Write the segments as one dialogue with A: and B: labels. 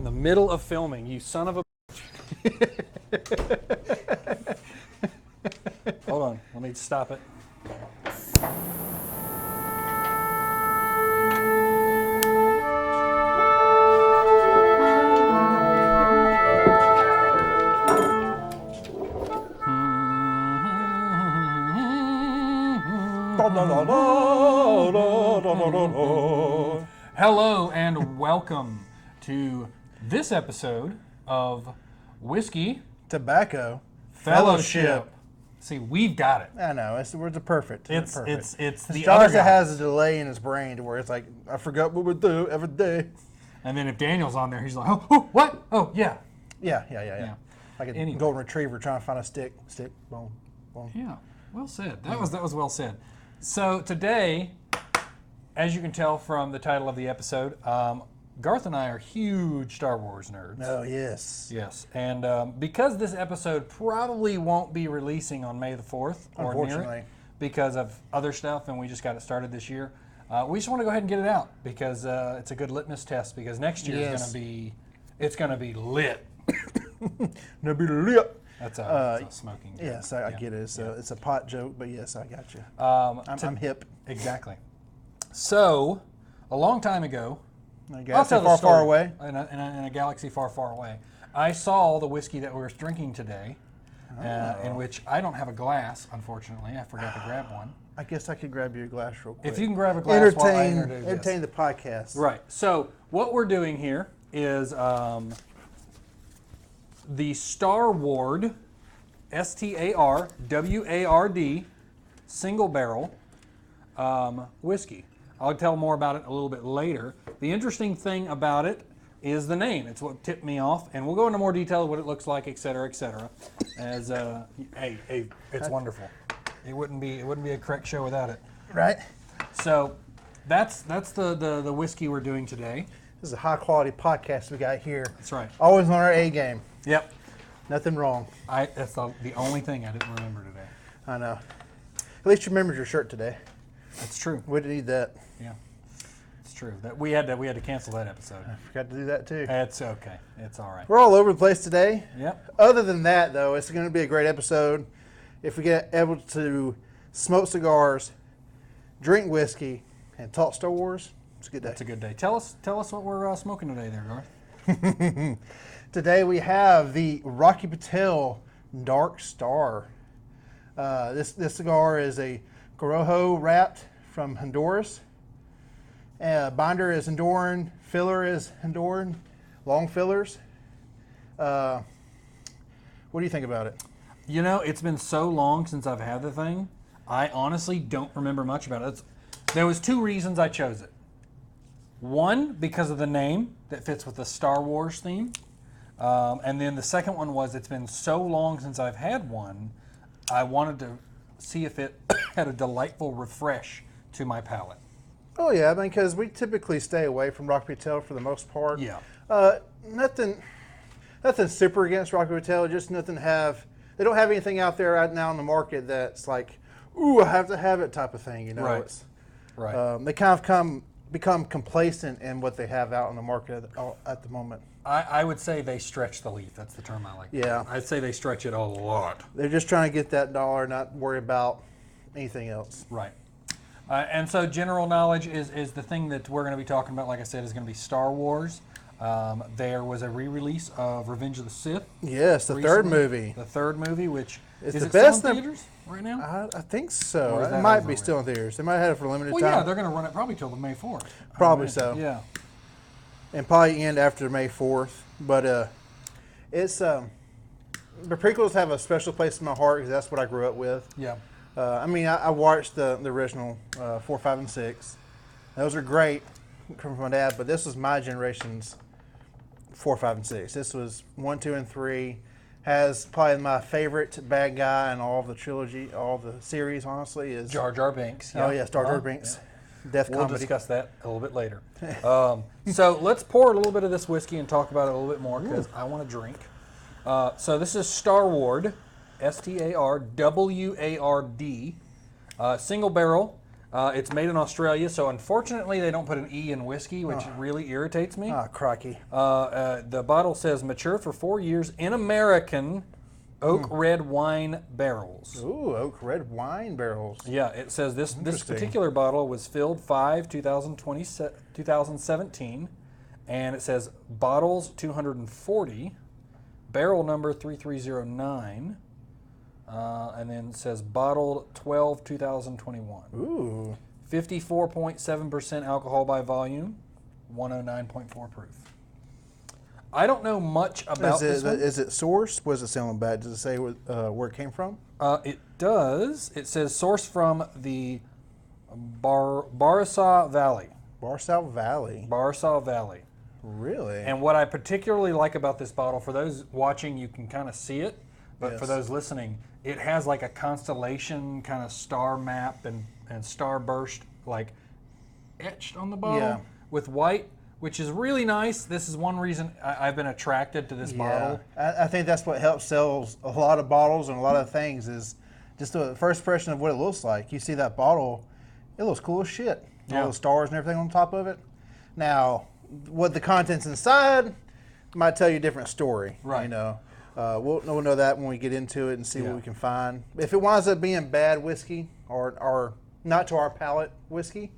A: in the middle of filming, you son of a... Hold on, let me stop it. Hello and welcome to this episode of Whiskey
B: Tobacco
A: Fellowship. See, we've got it.
B: I know, it's perfect.
A: It's the
B: Starza
A: other guy.
B: has a delay in his brain to where it's like, I forgot what we do every day.
A: And then if Daniel's on there, he's like, oh, what? Oh, yeah.
B: Yeah. Like a golden retriever trying to find a stick, boom.
A: Yeah, well said. That was well said. So today, as you can tell from the title of the episode, Garth and I are huge Star Wars nerds.
B: Oh, yes.
A: Yes, and because this episode probably won't be releasing on May the 4th or near
B: Unfortunately.
A: it because of other stuff, and we just got it started this year, we just want to go ahead and get it out because it's a good litmus test because next year is going to be lit.
B: No be lit.
A: That's a smoking joke.
B: Yes, I get it. It's a pot joke, but yes, I got you. I'm hip.
A: Exactly. So, a long time ago,
B: I'll tell the story. Far away.
A: In a galaxy far, far away, I saw the whiskey that we were drinking today, in which I don't have a glass, unfortunately. I forgot to grab one.
B: I guess I could grab you a glass real quick.
A: If you can grab a glass while I introduce this.
B: Entertain the podcast.
A: Right. So, what we're doing here is the Starward, Starward, single barrel whiskey. I'll tell more about it a little bit later. The interesting thing about it is the name. It's what tipped me off, and we'll go into more detail of what it looks like, et cetera, et cetera. As hey, it's wonderful. It wouldn't be a correct show without it.
B: Right.
A: So that's the whiskey we're doing today.
B: This is a high quality podcast we got here.
A: That's right.
B: Always on our A game.
A: Yep.
B: Nothing wrong.
A: That's the only thing I didn't remember today.
B: I know. At least you remembered your shirt today.
A: That's true.
B: We didn't need that.
A: Yeah, it's true. That we had to cancel that episode.
B: I forgot to do that too.
A: It's okay. It's all right.
B: We're all over the place today.
A: Yep.
B: Other than that, though, it's going to be a great episode. If we get able to smoke cigars, drink whiskey, and talk Star Wars, it's a good day.
A: It's a good day. Tell us what we're smoking today, there, Garth.
B: Today we have the Rocky Patel Dark Star. This cigar is a Corojo wrapped from Honduras. Binder is Honduran, filler is Honduran, long fillers. What do you think about it?
A: You know, it's been so long since I've had the thing. I honestly don't remember much about it. There was two reasons I chose it. One, because of the name that fits with the Star Wars theme. And then the second one was it's been so long since I've had one, I wanted to see if it had a delightful refresh to my palate.
B: Oh yeah, I mean, because we typically stay away from Rocky Patel for the most part.
A: Yeah.
B: Nothing super against Rocky Patel. Just nothing they don't have anything out there right now in the market that's like, ooh, I have to have it type of thing. You know.
A: Right. Right.
B: They kind of become complacent in what they have out in the market at the moment.
A: I would say they stretch the leaf. That's the term I like.
B: Yeah.
A: I'd say they stretch it a lot.
B: They're just trying to get that dollar, not worry about anything else.
A: Right. And so general knowledge is the thing that we're going to be talking about, like I said, is going to be Star Wars. There was a re-release of Revenge of the Sith.
B: Yes, the third movie.
A: The third movie, which
B: is
A: it
B: the best
A: still in theaters right now?
B: I think so. It might be still in theaters. They might have had it for a limited time.
A: Well, yeah, they're going to run it probably till the May 4th.
B: Probably so.
A: Yeah.
B: And probably end after May 4th. But it's the prequels have a special place in my heart because that's what I grew up with.
A: Yeah.
B: I mean, I watched the original 4, 5, and 6. Those are great from my dad, but this was my generation's 4, 5, and 6. This was 1, 2, and 3. Has probably my favorite bad guy in all of the trilogy, all the series, honestly, is
A: Jar Jar Binks.
B: Yeah. Oh, yeah, Jar Jar Binks. Yeah. Death
A: we'll
B: comedy.
A: Discuss that a little bit later. So let's pour a little bit of this whiskey and talk about it a little bit more because I want to drink. So this is Starward, Starward, single barrel. It's made in Australia, so unfortunately they don't put an E in whiskey, which really irritates me.
B: Ah, crikey.
A: The bottle says mature for 4 years in American oak red wine barrels.
B: Ooh, oak red wine barrels.
A: Yeah, it says this
B: Interesting.
A: particular bottle was filled 2017, and it says bottles 240, barrel number 3309, and then it says bottled 12/2021.
B: Ooh.
A: 54.7% alcohol by volume, 109.4 proof. I don't know much about this one.
B: Is it sourced? What does it say on the back? Does it say where it came from?
A: It does. It says sourced from the Barossa Valley.
B: Barossa Valley.
A: Barossa Valley.
B: Really?
A: And what I particularly like about this bottle, for those watching, you can kind of see it, but for
B: Yes.
A: those listening, it has like a constellation kind of star map and starburst like etched on the bottle with white, which is really nice. This is one reason I've been attracted to this bottle.
B: I think that's what helps sell a lot of bottles and a lot of things is just the first impression of what it looks like. You see that bottle, it looks cool as shit.
A: Yeah.
B: All the stars and everything on top of it. Now, what the contents inside might tell you a different story.
A: Right.
B: You know, we'll know that when we get into it and see
A: Yeah.
B: what we can find. If it winds up being bad whiskey or not to our palate whiskey,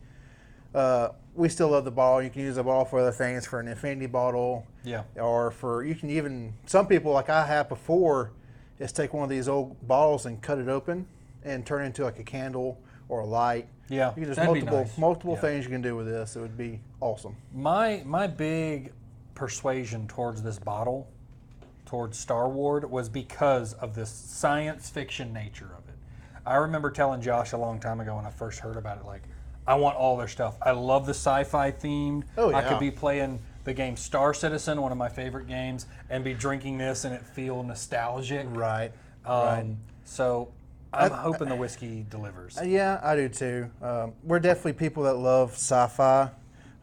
B: we still love the bottle. You can use the bottle for other things, for an infinity bottle.
A: Yeah.
B: Or for, you can even, some people like I have before, is take one of these old bottles and cut it open and turn it into like a candle or a light.
A: Yeah,
B: There's
A: that'd be
B: multiple
A: nice.
B: things you can do with this. It would be awesome.
A: My big persuasion towards this bottle, towards Starward, was because of this science fiction nature of it. I remember telling Josh a long time ago when I first heard about it, like, I want all their stuff. I love the sci-fi themed.
B: Oh,
A: I
B: yeah.
A: could be playing the game Star Citizen, one of my favorite games, and be drinking this and it feel nostalgic.
B: Right. Right.
A: So I'm hoping the whiskey delivers.
B: Yeah, I do too. We're definitely people that love sci-fi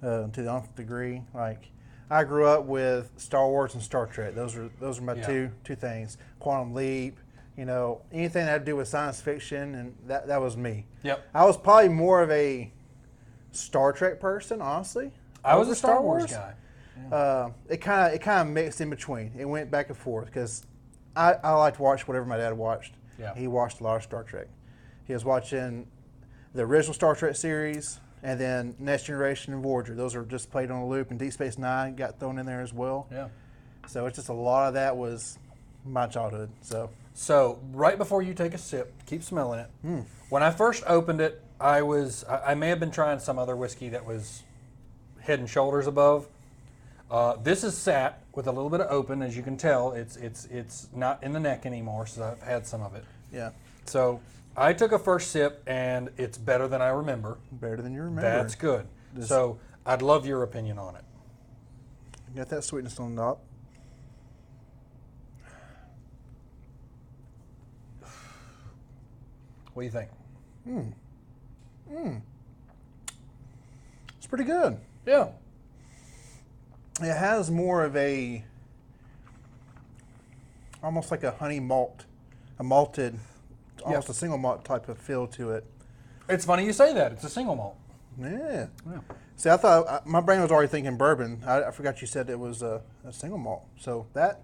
B: to the nth degree. Like, I grew up with Star Wars and Star Trek. Those are my two things. Quantum Leap. You know, anything that had to do with science fiction, and that was me.
A: Yep.
B: I was probably more of a Star Trek person, honestly.
A: I was
B: over
A: a Star Wars guy.
B: It kind of mixed in between. It went back and forth because I like to watch whatever my dad watched.
A: Yeah.
B: He watched a lot of Star Trek. He was watching the original Star Trek series and then Next Generation and Voyager. Those are just played on a loop, and Deep Space Nine got thrown in there as well.
A: Yeah.
B: So it's just a lot of that was my childhood.
A: So right before you take a sip, keep smelling it. When I first opened it, I may have been trying some other whiskey that was head and shoulders above. This is sat with a little bit of open, as you can tell. It's not in the neck anymore, so I've had some of it.
B: Yeah.
A: So I took a first sip, and it's better than I remember.
B: Better than you remember.
A: That's good. So I'd love your opinion on it.
B: Got that sweetness on the top.
A: What do you think?
B: It's pretty good.
A: Yeah.
B: It has more of a, almost like a honey malt, a malted, almost a single malt type of feel to it.
A: It's funny you say that. It's a single malt.
B: Yeah.
A: Yeah.
B: See, I thought, my brain was already thinking bourbon. I forgot you said it was a single malt. So that,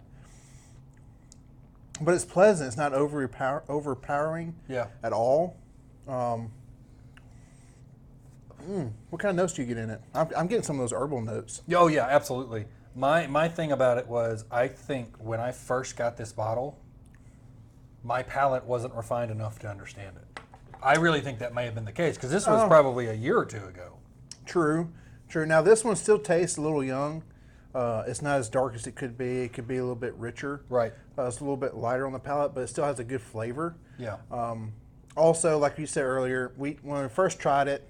B: but it's pleasant. It's not overpowering
A: Yeah.
B: at all. What kind of notes do you get in it? I'm getting some of those herbal notes.
A: Oh yeah, absolutely. My thing about it was, I think when I first got this bottle, my palate wasn't refined enough to understand it. I really think that may have been the case, because this was probably a year or two ago.
B: True. Now this one still tastes a little young. It's not as dark as it could be. It could be a little bit richer.
A: Right.
B: It's a little bit lighter on the palate, but it still has a good flavor.
A: Yeah.
B: Also, like you said earlier, when we first tried it,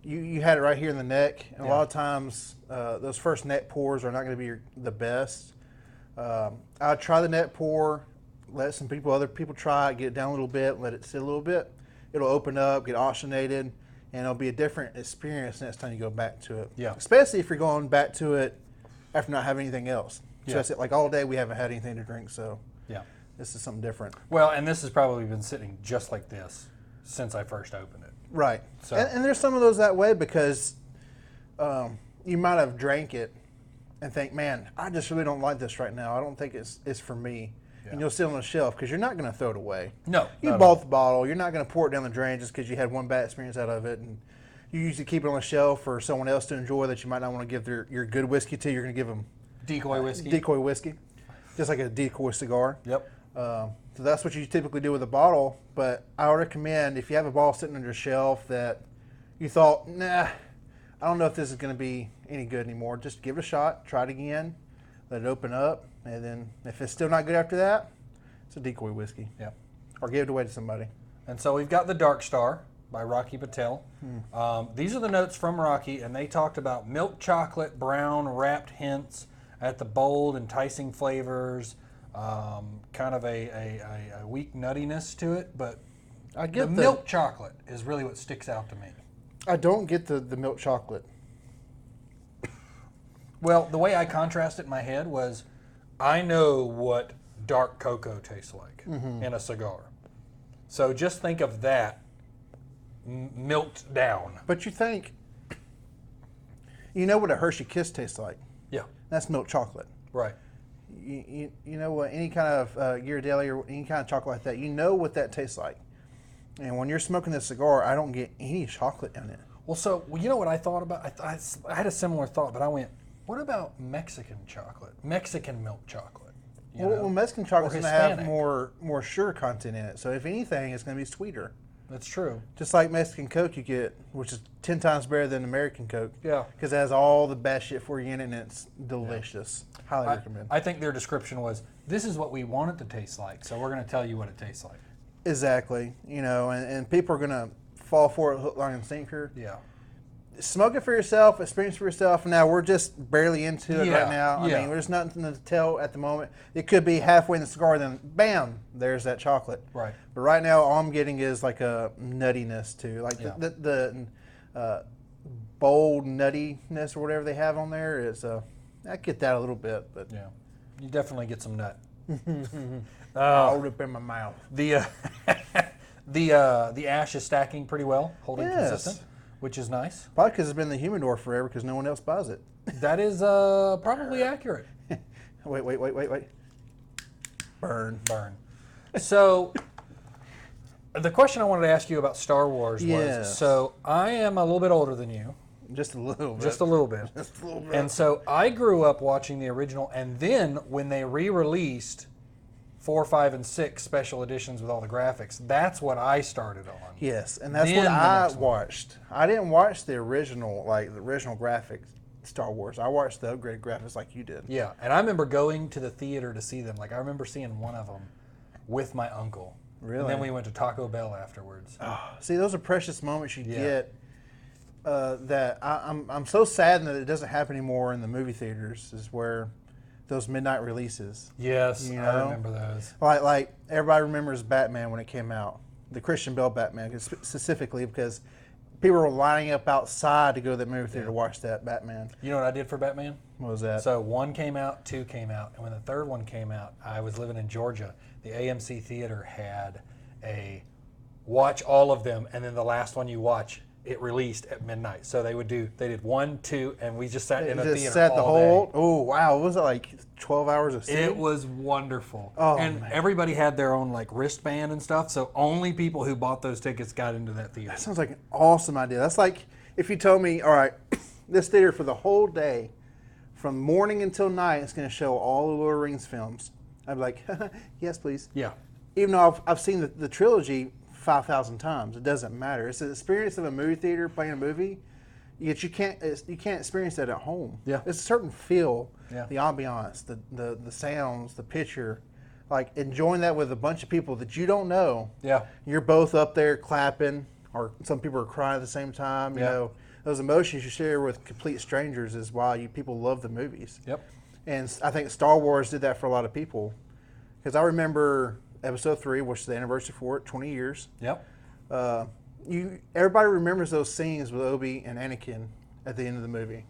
B: you had it right here in the neck, and a lot of times those first neck pours are not going to be the best. I'd try the neck pour, let other people try it, get it down a little bit, let it sit a little bit. It'll open up, get oxygenated, and it'll be a different experience next time you go back to it.
A: Yeah.
B: Especially if you're going back to it after not having anything else. So
A: Yeah.
B: that's it. Like all day we haven't had anything to drink, so
A: Yeah.
B: this is something different.
A: Well, and this has probably been sitting just like this since I first opened it.
B: Right.
A: So-
B: And there's some of those that way because you might have drank it and think, man, I just really don't like this right now. I don't think it's for me.
A: Yeah.
B: And you'll sit on the shelf because you're not going to throw it away.
A: No.
B: You
A: not at all.
B: bought the bottle. You're not going to pour it down the drain just because you had one bad experience out of it. And you usually keep it on the shelf for someone else to enjoy that you might not want to give your good whiskey to. You're going to give them
A: Decoy whiskey.
B: decoy whiskey, just like a decoy cigar.
A: Yep.
B: So that's what you typically do with a bottle. But I would recommend if you have a bottle sitting on your shelf that you thought, nah, I don't know if this is going to be any good anymore, just give it a shot, try it again, let it open up, and then if it's still not good after that, it's a decoy whiskey.
A: Yep.
B: Or give it away to somebody.
A: And so we've got the Dark Star by Rocky Patel. These are the notes from Rocky, and they talked about milk chocolate, brown, wrapped hints at the bold, enticing flavors, kind of a weak nuttiness to it, but
B: I get
A: the milk chocolate is really what sticks out to me.
B: I don't get the milk chocolate.
A: Well, the way I contrast it in my head was I know what dark cocoa tastes like in a cigar. So just think of that milked down.
B: But you think, you know what a Hershey Kiss tastes like?
A: Yeah,
B: That's milk chocolate.
A: right.
B: You know what, any kind of Ghirardelli or any kind of chocolate like that, you know what that tastes like. And when you're smoking this cigar, I don't get any chocolate in it.
A: Well, so you know what I thought about? I had a similar thought, but I went, what about Mexican chocolate? Mexican milk chocolate? You know?
B: Well, Mexican chocolate's
A: Or
B: going to have
A: Hispanic.
B: more sugar content in it. So if anything, it's going to be sweeter.
A: That's true.
B: Just like Mexican Coke you get, which is 10 times better than American Coke.
A: Yeah.
B: Because it has all the bad shit for you in it, and it's delicious. Highly recommend.
A: I think their description was, this is what we want it to taste like, so we're going to tell you what it tastes like.
B: Exactly. You know, and people are going to fall for it hook, line, and sinker.
A: Yeah.
B: Smoke it for yourself, experience it for yourself. Now, we're just barely into it
A: Yeah,
B: right now. I
A: yeah.
B: mean, there's nothing to tell at the moment. It could be halfway in the cigar, then bam, there's that chocolate.
A: Right.
B: But right now, all I'm getting is like a nuttiness too. Like
A: Yeah.
B: the bold nuttiness or whatever they have on there is, I get that a little bit, but
A: Yeah. You definitely get some nut.
B: I'll rip in my mouth.
A: The the ash is stacking pretty well, holding
B: Yes.
A: consistent, which is nice.
B: Probably because it's been in the humidor forever because no one else buys it.
A: That is probably accurate.
B: Wait. Burn.
A: Burn. So, the question I wanted to ask you about Star Wars was,
B: Yes.
A: so I am a little bit older than you,
B: Just a little bit.
A: just a little bit.
B: Just a little bit.
A: And so I grew up watching the original, and then when they re-released 4, 5, and 6 special editions with all the graphics, that's what I started on.
B: Yes, and that's
A: Then
B: what
A: the
B: I
A: next one.
B: watched. I didn't watch the original graphics Star Wars. I watched the upgraded graphics like you did.
A: Yeah, and I remember going to the theater to see them. Like, I remember seeing one of them with my uncle.
B: Really?
A: And then we went to Taco Bell afterwards.
B: See, those are precious moments you
A: Yeah.
B: get that I'm so sad that it doesn't happen anymore in the movie theaters, is where those midnight releases.
A: Yes,
B: You
A: I
B: know?
A: remember those.
B: Like everybody remembers Batman when it came out, the Christian Bale Batman specifically because people were lining up outside to go to the movie theater to watch that Batman.
A: You know what I did for Batman?
B: What was that?
A: So 1 came out, 2 came out, and when the third one came out, I was living in Georgia. The AMC theater had a watch all of them, and then the last one you watch, it released at midnight. So they did 1, 2, and we just sat in the
B: just
A: theater
B: sat
A: all
B: the whole.
A: day.
B: Oh wow! Was it like 12 hours of seating?
A: It was wonderful.
B: Oh,
A: and
B: man.
A: everybody had their own like wristband and stuff, so only people who bought those tickets got into that theater.
B: That sounds like an awesome idea. That's like if you told me, all right, this theater for the whole day, from morning until night, it's going to show all the Lord of the Rings films. I'd be like, yes, please.
A: Yeah.
B: Even though I've seen the trilogy 5,000 times, it doesn't matter. It's the experience of a movie theater playing a movie. Yet you can't experience that at home.
A: Yeah.
B: It's a certain feel,
A: Yeah.
B: the ambiance, the sounds, the picture, like enjoying that with a bunch of people that you don't know.
A: Yeah.
B: You're both up there clapping, or some people are crying at the same time. You
A: Yeah.
B: know, those emotions you share with complete strangers is why people love the movies.
A: Yep.
B: And I think Star Wars did that for a lot of people. Because I remember Episode 3, which is the anniversary for it, 20 years.
A: Yep.
B: Everybody remembers those scenes with Obi and Anakin at the end of the movie.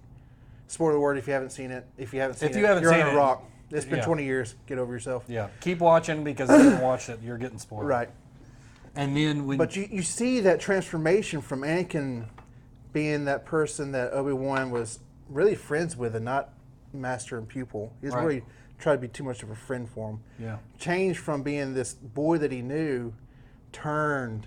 B: Spoiler word if you haven't seen it. If you haven't seen
A: you haven't
B: you're
A: seen
B: on a
A: it,
B: rock. It's been
A: yeah.
B: 20 years. Get over yourself.
A: Yeah. Keep watching because if you haven't watched it, you're getting spoiled.
B: Right.
A: And then when
B: But you see that transformation from Anakin being that person that Obi-Wan was really friends with and not master and pupil. He doesn't really try to be too much of a friend for him.
A: Yeah.
B: Changed from being this boy that he knew, turned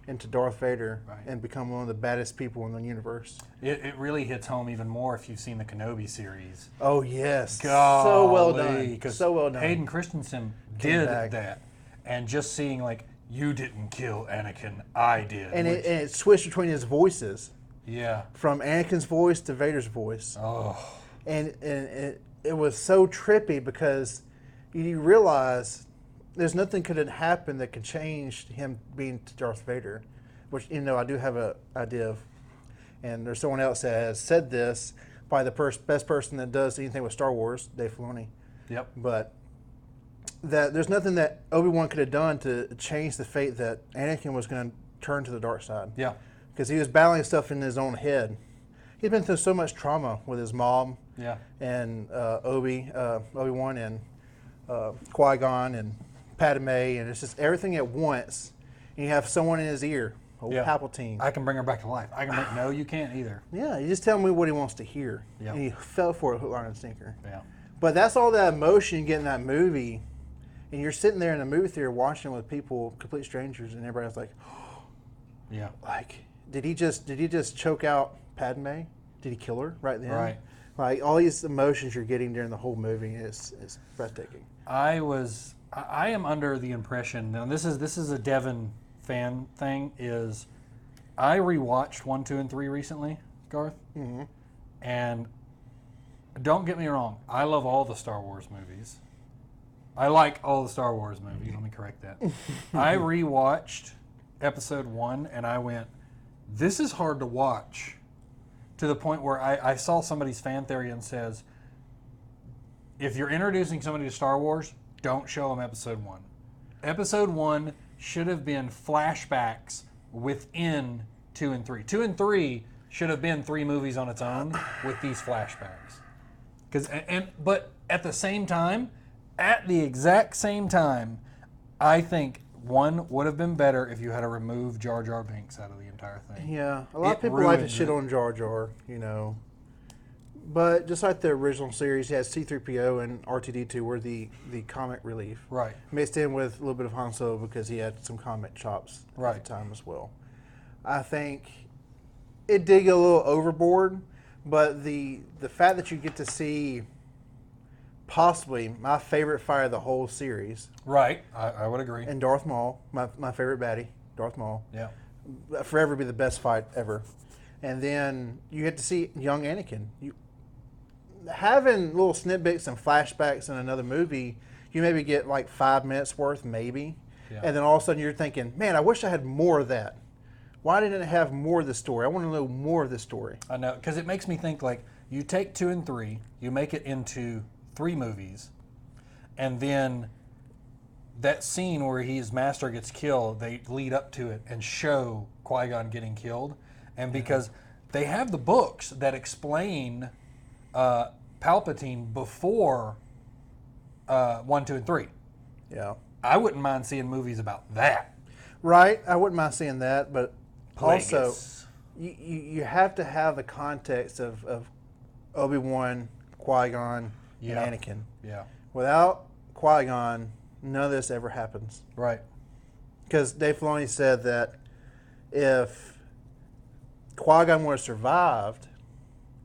B: into Darth Vader and become one of the baddest people in the universe.
A: it really hits home even more if you've seen the Kenobi series.
B: Oh, yes.
A: Golly,
B: So well done. So well done.
A: Hayden Christensen did that. And just seeing, like, you didn't kill Anakin, I did.
B: And it switched between his voices.
A: Yeah.
B: From Anakin's voice to Vader's voice.
A: Oh.
B: And it was so trippy because you realize there's nothing could have happened that could change him being Darth Vader, which, I do have an idea of. And there's someone else that has said this, probably the best person that does anything with Star Wars, Dave Filoni.
A: Yep.
B: But that there's nothing that Obi-Wan could have done to change the fate that Anakin was going to turn to the dark side.
A: Yeah.
B: Because he was battling stuff in his own head. He's been through so much trauma with his mom.
A: Yeah.
B: And Obi-Wan and Qui-Gon and Padme, and it's just everything at once. And you have someone in his ear, Palpatine.
A: I can bring her back to life. No, you can't either.
B: Yeah, you just tell me what he wants to hear.
A: Yeah.
B: And he fell for it, hook, line, and sinker.
A: Yeah.
B: But that's all that emotion you get in that movie. And you're sitting there in the movie theater watching with people, complete strangers, and everybody's like,
A: yeah.
B: Like, did he just choke out Padme? Did he kill her right then?
A: Right.
B: Like, all these emotions you're getting during the whole movie is breathtaking.
A: I am under the impression, now this is a Devin fan thing, is I rewatched 1, 2, and 3 recently, Garth.
B: Mm-hmm.
A: And don't get me wrong, I love all the Star Wars movies. I like all the Star Wars movies, let me correct that. I rewatched episode 1 and I went, this is hard to watch, to the point where I saw somebody's fan theory and says, if you're introducing somebody to Star Wars, don't show them episode 1. Episode 1 should have been flashbacks within 2 and 3. 2 and 3 should have been 3 movies on its own with these flashbacks. But at the same time, at the exact same time, I think 1 would have been better if you had to remove Jar Jar Binks out of the entire thing.
B: Yeah, a lot of people like to shit on Jar Jar, But just like the original series, he has C-3PO and R2-D2 were the comic relief.
A: Right.
B: Mixed in with a little bit of Han Solo because he had some comic chops at the time as well. I think it did get a little overboard, but the fact that you get to see possibly my favorite fight of the whole series.
A: Right, I would agree.
B: And Darth Maul, my favorite baddie, Darth Maul.
A: Yeah.
B: Forever be the best fight ever. And then you get to see young Anakin. Having little snippets and flashbacks in another movie, you maybe get like 5 minutes worth, maybe. Yeah. And then all of a sudden you're thinking, man, I wish I had more of that. Why didn't it have more of this story? I want to know more of this story.
A: I know, because it makes me think, like, you take 2 and 3, you make it into 3 movies, and then that scene where his master gets killed, they lead up to it and show Qui-Gon getting killed. And because they have the books that explain Palpatine before 1, 2, and 3.
B: Yeah.
A: I wouldn't mind seeing movies about that.
B: Right. I wouldn't mind seeing that, but
A: Plagueis.
B: Also you have to have the context of Obi-Wan, Qui-Gon, and Anakin.
A: Yeah.
B: Without Qui-Gon, none of this ever happens.
A: Right.
B: Because Dave Filoni said that if Qui-Gon would have survived,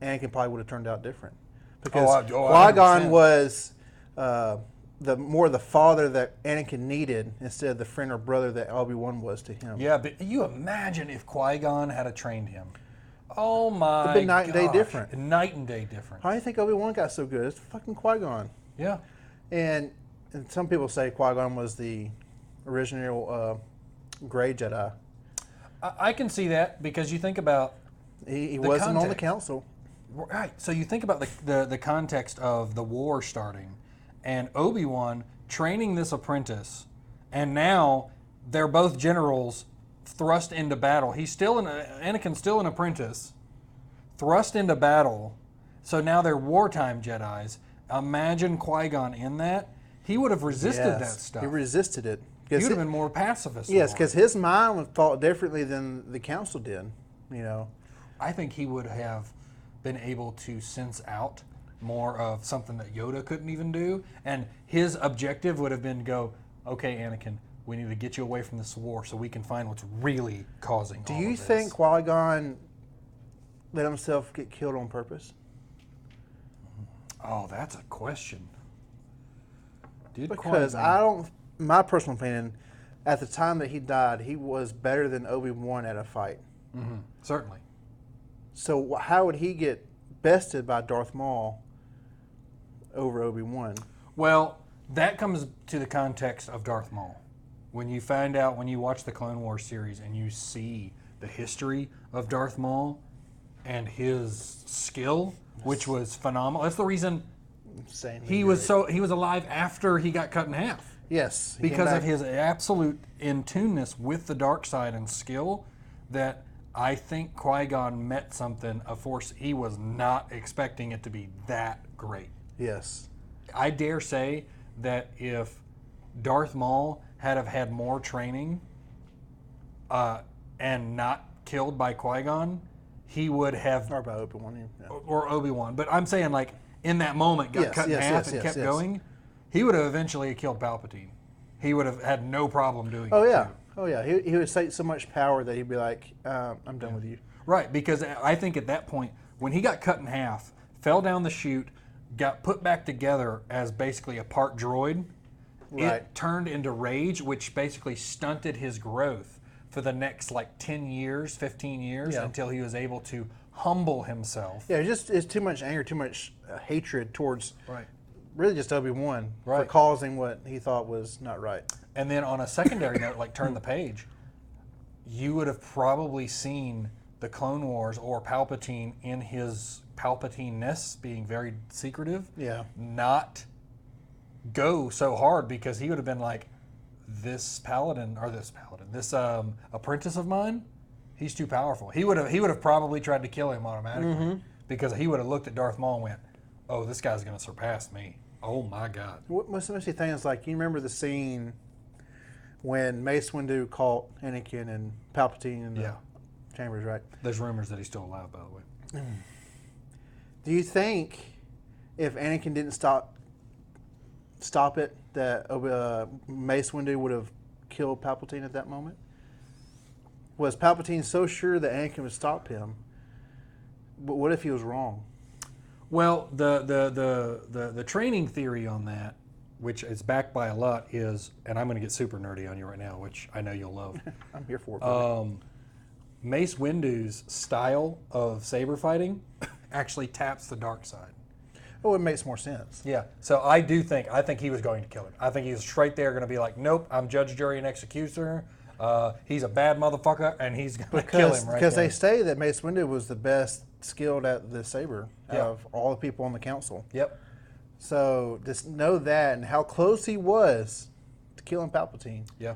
B: Anakin probably would have turned out different. Because Qui-Gon was the father that Anakin needed instead of the friend or brother that Obi-Wan was to him.
A: Yeah, but you imagine if Qui-Gon had trained him. Oh my God.
B: It'd been night and day different.
A: Night and day different.
B: How do you think Obi-Wan got so good? It's fucking Qui-Gon.
A: Yeah.
B: And some people say Qui-Gon was the original gray Jedi.
A: I can see that because you think about
B: he wasn't on the council.
A: Right. So you think about the context of the war starting and Obi-Wan training this apprentice, and now they're both generals thrust into battle. Anakin's still an apprentice, thrust into battle. So now they're wartime Jedis. Imagine Qui-Gon in that. He would have resisted that stuff.
B: He resisted it
A: He would have been more pacifist.
B: Yes, because his mind was thought differently than the council did. You know,
A: I think he would have been able to sense out more of something that Yoda couldn't even do, and his objective would have been to go, okay, Anakin, we need to get you away from this war so we can find what's really causing
B: do
A: all
B: you
A: of this.
B: think Qui-Gon let himself get killed on purpose?
A: Oh, that's a question.
B: Because I don't, my personal opinion, at the time that he died, he was better than Obi-Wan at a fight.
A: Mm-hmm. Certainly.
B: So how would he get bested by Darth Maul over Obi-Wan?
A: Well, that comes to the context of Darth Maul. When you find out, when you watch the Clone Wars series and you see the history of Darth Maul and his skill, which was phenomenal. That's the reason he was alive after he got cut in half.
B: Yes.
A: Because of his absolute in tuneness with the dark side and skill, that I think Qui-Gon met something, a force he was not expecting it to be that great.
B: Yes.
A: I dare say that if Darth Maul had have had more training and not killed by Qui-Gon, he would have...
B: Or by Obi-Wan. Yeah.
A: Or Obi-Wan. But I'm saying, like, in that moment, got cut in half and kept going, he would have eventually killed Palpatine. He would have had no problem doing it.
B: Oh, yeah. He would take so much power that he'd be like, I'm done with you.
A: Right, because I think at that point, when he got cut in half, fell down the chute, got put back together as basically a part droid, it turned into rage, which basically stunted his growth for the next, 10 years, 15 years, until he was able to humble himself.
B: Yeah, it's too much anger, too much hatred towards really just Obi-Wan for causing what he thought was not right.
A: And then on a secondary note, turn the page, you would have probably seen the Clone Wars or Palpatine in his Palpatine-ness being very secretive, not go so hard, because he would have been like, this apprentice of mine, he's too powerful. He would have probably tried to kill him automatically, because he would have looked at Darth Maul and went, oh, this guy's going to surpass me. Oh my God.
B: What makes me think is you remember the scene when Mace Windu caught Anakin and Palpatine in the chambers, right?
A: There's rumors that he's still alive, by the way.
B: Do you think if Anakin didn't stop it, that Mace Windu would have killed Palpatine at that moment? Was Palpatine so sure that Anakin would stop him? But what if he was wrong?
A: Well, the training theory on that, which is backed by a lot, is, and I'm going to get super nerdy on you right now, which I know you'll love.
B: I'm here for it.
A: Mace Windu's style of saber fighting actually taps the dark side.
B: Oh, it makes more sense.
A: Yeah. So I think he was going to kill him. I think he was straight there going to be like, nope, I'm judge, jury, and executioner. He's a bad motherfucker, and he's going to kill him right
B: Because
A: there.
B: they say that Mace Windu was the best skilled at the saber out of all the people on the council.
A: Yep.
B: So just know that and how close he was to killing Palpatine.
A: Yeah.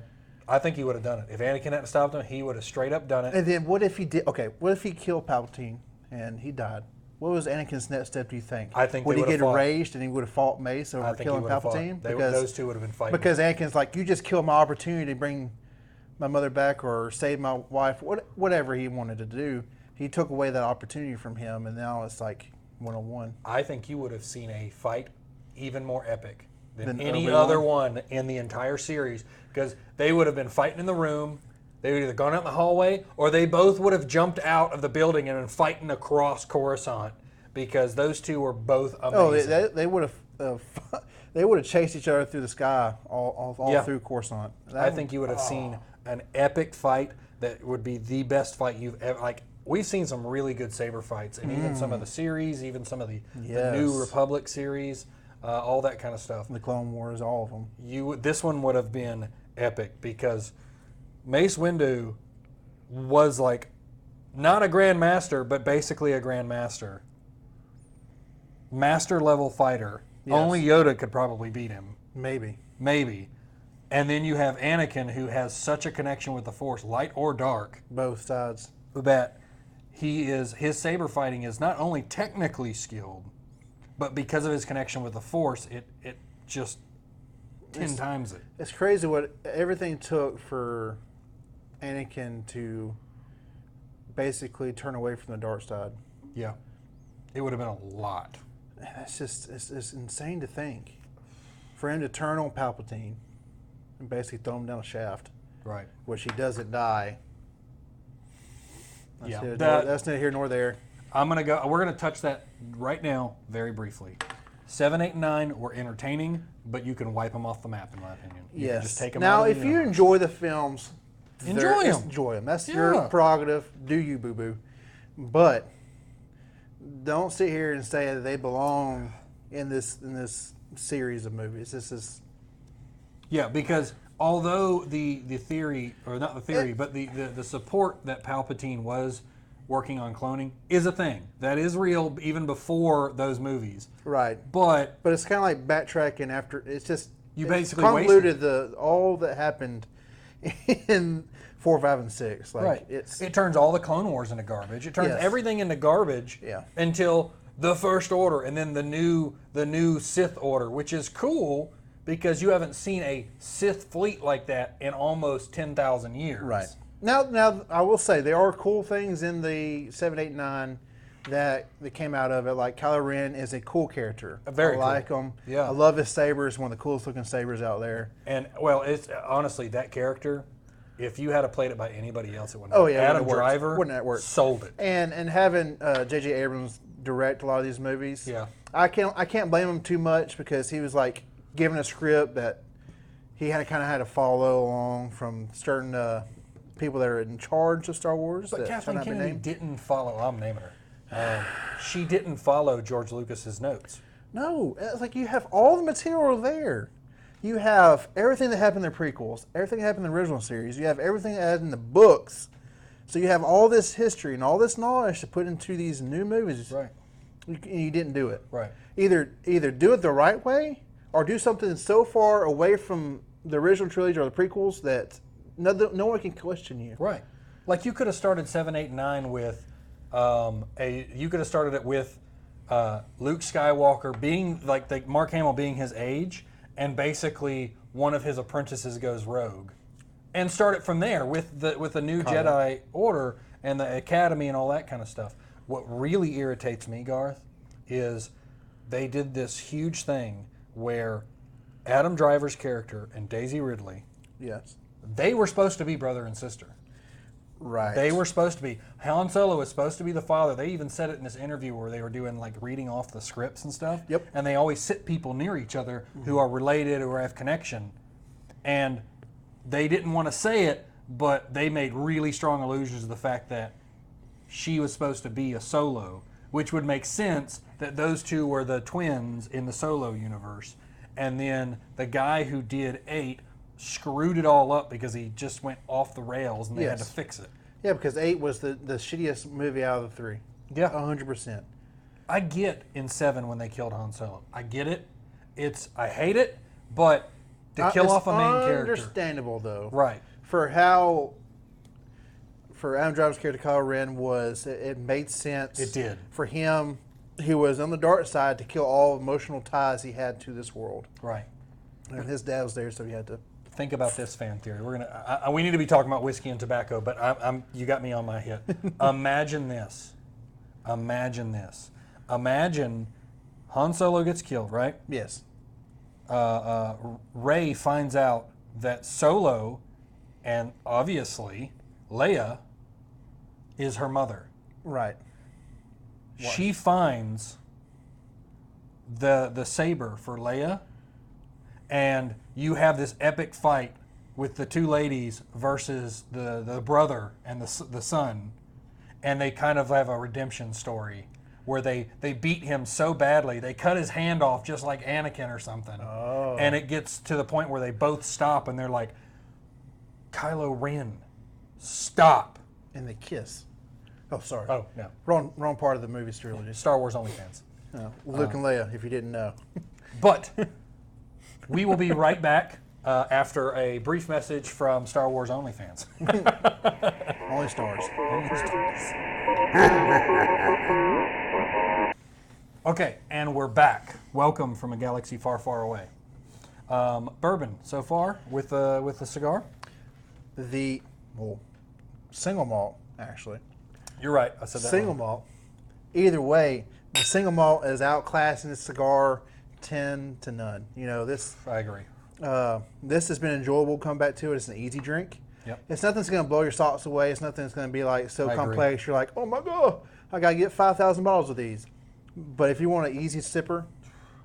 A: I think he would have done it. If Anakin hadn't stopped him, he would have straight up done it.
B: And then what if he did? Okay, what if he killed Palpatine and he died? What was Anakin's next step, do you think?
A: I think
B: would he get
A: fought.
B: enraged and he would have fought Mace over killing Palpatine?
A: Those two would have been fighting.
B: Because Anakin's like, you just killed my opportunity to bring my mother back or save my wife, whatever he wanted to do. He took away that opportunity from him, and now it's like one-on-one.
A: I think you would have seen a fight even more epic than any
B: Obi-Wan?
A: other one in the entire series, because they would have been fighting in the room. They would have either gone out in the hallway, or they both would have jumped out of the building and been fighting across Coruscant, because those two were both amazing.
B: Oh, they would have they would have chased each other through the sky all through Coruscant.
A: I think you would have seen an epic fight that would be the best fight you've ever. We've seen some really good saber fights, and even some of the series, even some of the New Republic series, all that kind of stuff.
B: The Clone Wars, all of them.
A: This one would have been epic, because Mace Windu was not a grandmaster, but basically a grandmaster. Master level fighter.
B: Yes.
A: Only Yoda could probably beat him.
B: Maybe.
A: And then you have Anakin, who has such a connection with the Force, light or dark,
B: Both sides.
A: that his saber fighting is not only technically skilled, but because of his connection with the Force, it just 10 times it.
B: It's crazy what everything took for Anakin to basically turn away from the dark side.
A: Yeah. It would have been a lot.
B: It's insane to think. For him to turn on Palpatine and basically throw him down a shaft,
A: Right.
B: which he doesn't die.
A: Yeah.
B: That's neither here nor there.
A: We're gonna touch that right now very briefly. 7, 8, and 9 were entertaining, but you can wipe them off the map, in my opinion. You can
B: Yes.
A: just take them
B: Now,
A: out of
B: if
A: the
B: you
A: universe.
B: enjoy the films,
A: Enjoy 'em.
B: Enjoy them. That's
A: Yeah.
B: your prerogative. Do you, boo boo? But don't sit here and say that they belong in this series of movies. This is
A: Yeah, because although the theory, or not the theory, but the support that Palpatine was working on cloning is a thing. That is real even before those movies.
B: right.
A: But
B: But it's kind of like backtracking after. It's just
A: You
B: it's
A: basically
B: convoluted all that happened in 4, 5, and 6. Like
A: it turns all the Clone Wars into garbage. It turns
B: Yes.
A: everything into garbage
B: Yeah.
A: until the First Order and then the new Sith Order, which is cool because you haven't seen a Sith fleet like that in almost 10,000 years.
B: Right. Now, I will say there are cool things in the 7, 8, 9 that came out of it. Like Kylo Ren is a cool character.
A: Very
B: I
A: cool.
B: like him.
A: Yeah.
B: I love his saber. It's one of the coolest looking sabers out there.
A: And well, it's honestly that character. If you had played it by anybody else, it wouldn't.
B: Oh, yeah, it
A: Adam
B: wouldn't have worked.
A: Driver
B: Wouldn't have worked.
A: sold it.
B: And having J.J. Abrams direct a lot of these movies.
A: Yeah.
B: I can't blame him too much because he was like given a script that he had to follow along from certain people that are in charge of Star Wars.
A: But
B: that
A: Kathleen
B: shall not be
A: Kennedy
B: named.
A: didn't follow. I'm naming her. She didn't follow George Lucas's notes.
B: No, it's like you have all the material there. You have everything that happened in the prequels, everything that happened in the original series. You have everything that happened in the books. So you have all this history and all this knowledge to put into these new movies.
A: Right.
B: You didn't do it.
A: Right.
B: Either do it the right way or do something so far away from the original trilogy or the prequels that no one can question you.
A: Right. Like you could have started 7, 8, 9 with you could have started it with Luke Skywalker being like Mark Hamill being his age, and basically one of his apprentices goes rogue, and start it from there with the new Jedi Order and the Academy and all that kind of stuff. What really irritates me, Garth, is they did this huge thing where Adam Driver's character and Daisy Ridley,
B: Yes.
A: they were supposed to be brother and sister.
B: Right.
A: They were supposed to be. Han Solo was supposed to be the father. They even said it in this interview where they were doing like reading off the scripts and stuff.
B: Yep.
A: And they always sit people near each other who are related or have connection. And they didn't want to say it, but they made really strong allusions to the fact that she was supposed to be a Solo, which would make sense that those two were the twins in the Solo universe. And then the guy who did 8 screwed it all up because he just went off the rails and they had to
B: Yes.
A: fix it.
B: Yeah, because 8 was the shittiest movie out of the 3.
A: Yeah.
B: 100%.
A: I get in 7 when they killed Han Solo. I get it. I hate it, but to kill
B: It's
A: off a main character.
B: understandable, though.
A: Right.
B: For Adam Driver's character, Kylo Ren, it made sense.
A: It did.
B: For him, who was on the dark side, to kill all emotional ties he had to this world.
A: Right.
B: And his dad was there, so he had to.
A: Think about this fan theory. We need to be talking about whiskey and tobacco, but you got me on my hit. Imagine this. Imagine this. Imagine Han Solo gets killed, right?
B: Yes.
A: Rey finds out that Solo and obviously Leia is her mother.
B: Right.
A: She finds the saber for Leia, and you have this epic fight with the two ladies versus the brother and the son, and they kind of have a redemption story where they beat him so badly they cut his hand off just like Anakin or something.
B: Oh.
A: And it gets to the point where they both stop and they're like, Kylo Ren, stop.
B: And they kiss. Oh, sorry.
A: Oh, no.
B: Wrong part of the movie trilogy.
A: Star Wars only fans.
B: Luke and Leia, if you didn't know.
A: But we will be right back after a brief message from Star Wars only fans.
B: Only stars.
A: Okay, and we're back. Welcome from a galaxy far, far away. Bourbon so far with the cigar?
B: The single malt, actually.
A: You're right. I said that.
B: Single
A: wrong.
B: malt. Either way, the single malt is outclassing the cigar 10 to none. You know, this
A: I agree.
B: this has been enjoyable. Come back to it. It's an easy drink.
A: Yep.
B: It's nothing that's going to blow your socks away. It's nothing that's going to be like so
A: I agree.
B: complex. You're like, oh my God, I got to get 5,000 bottles of these. But if you want an easy sipper,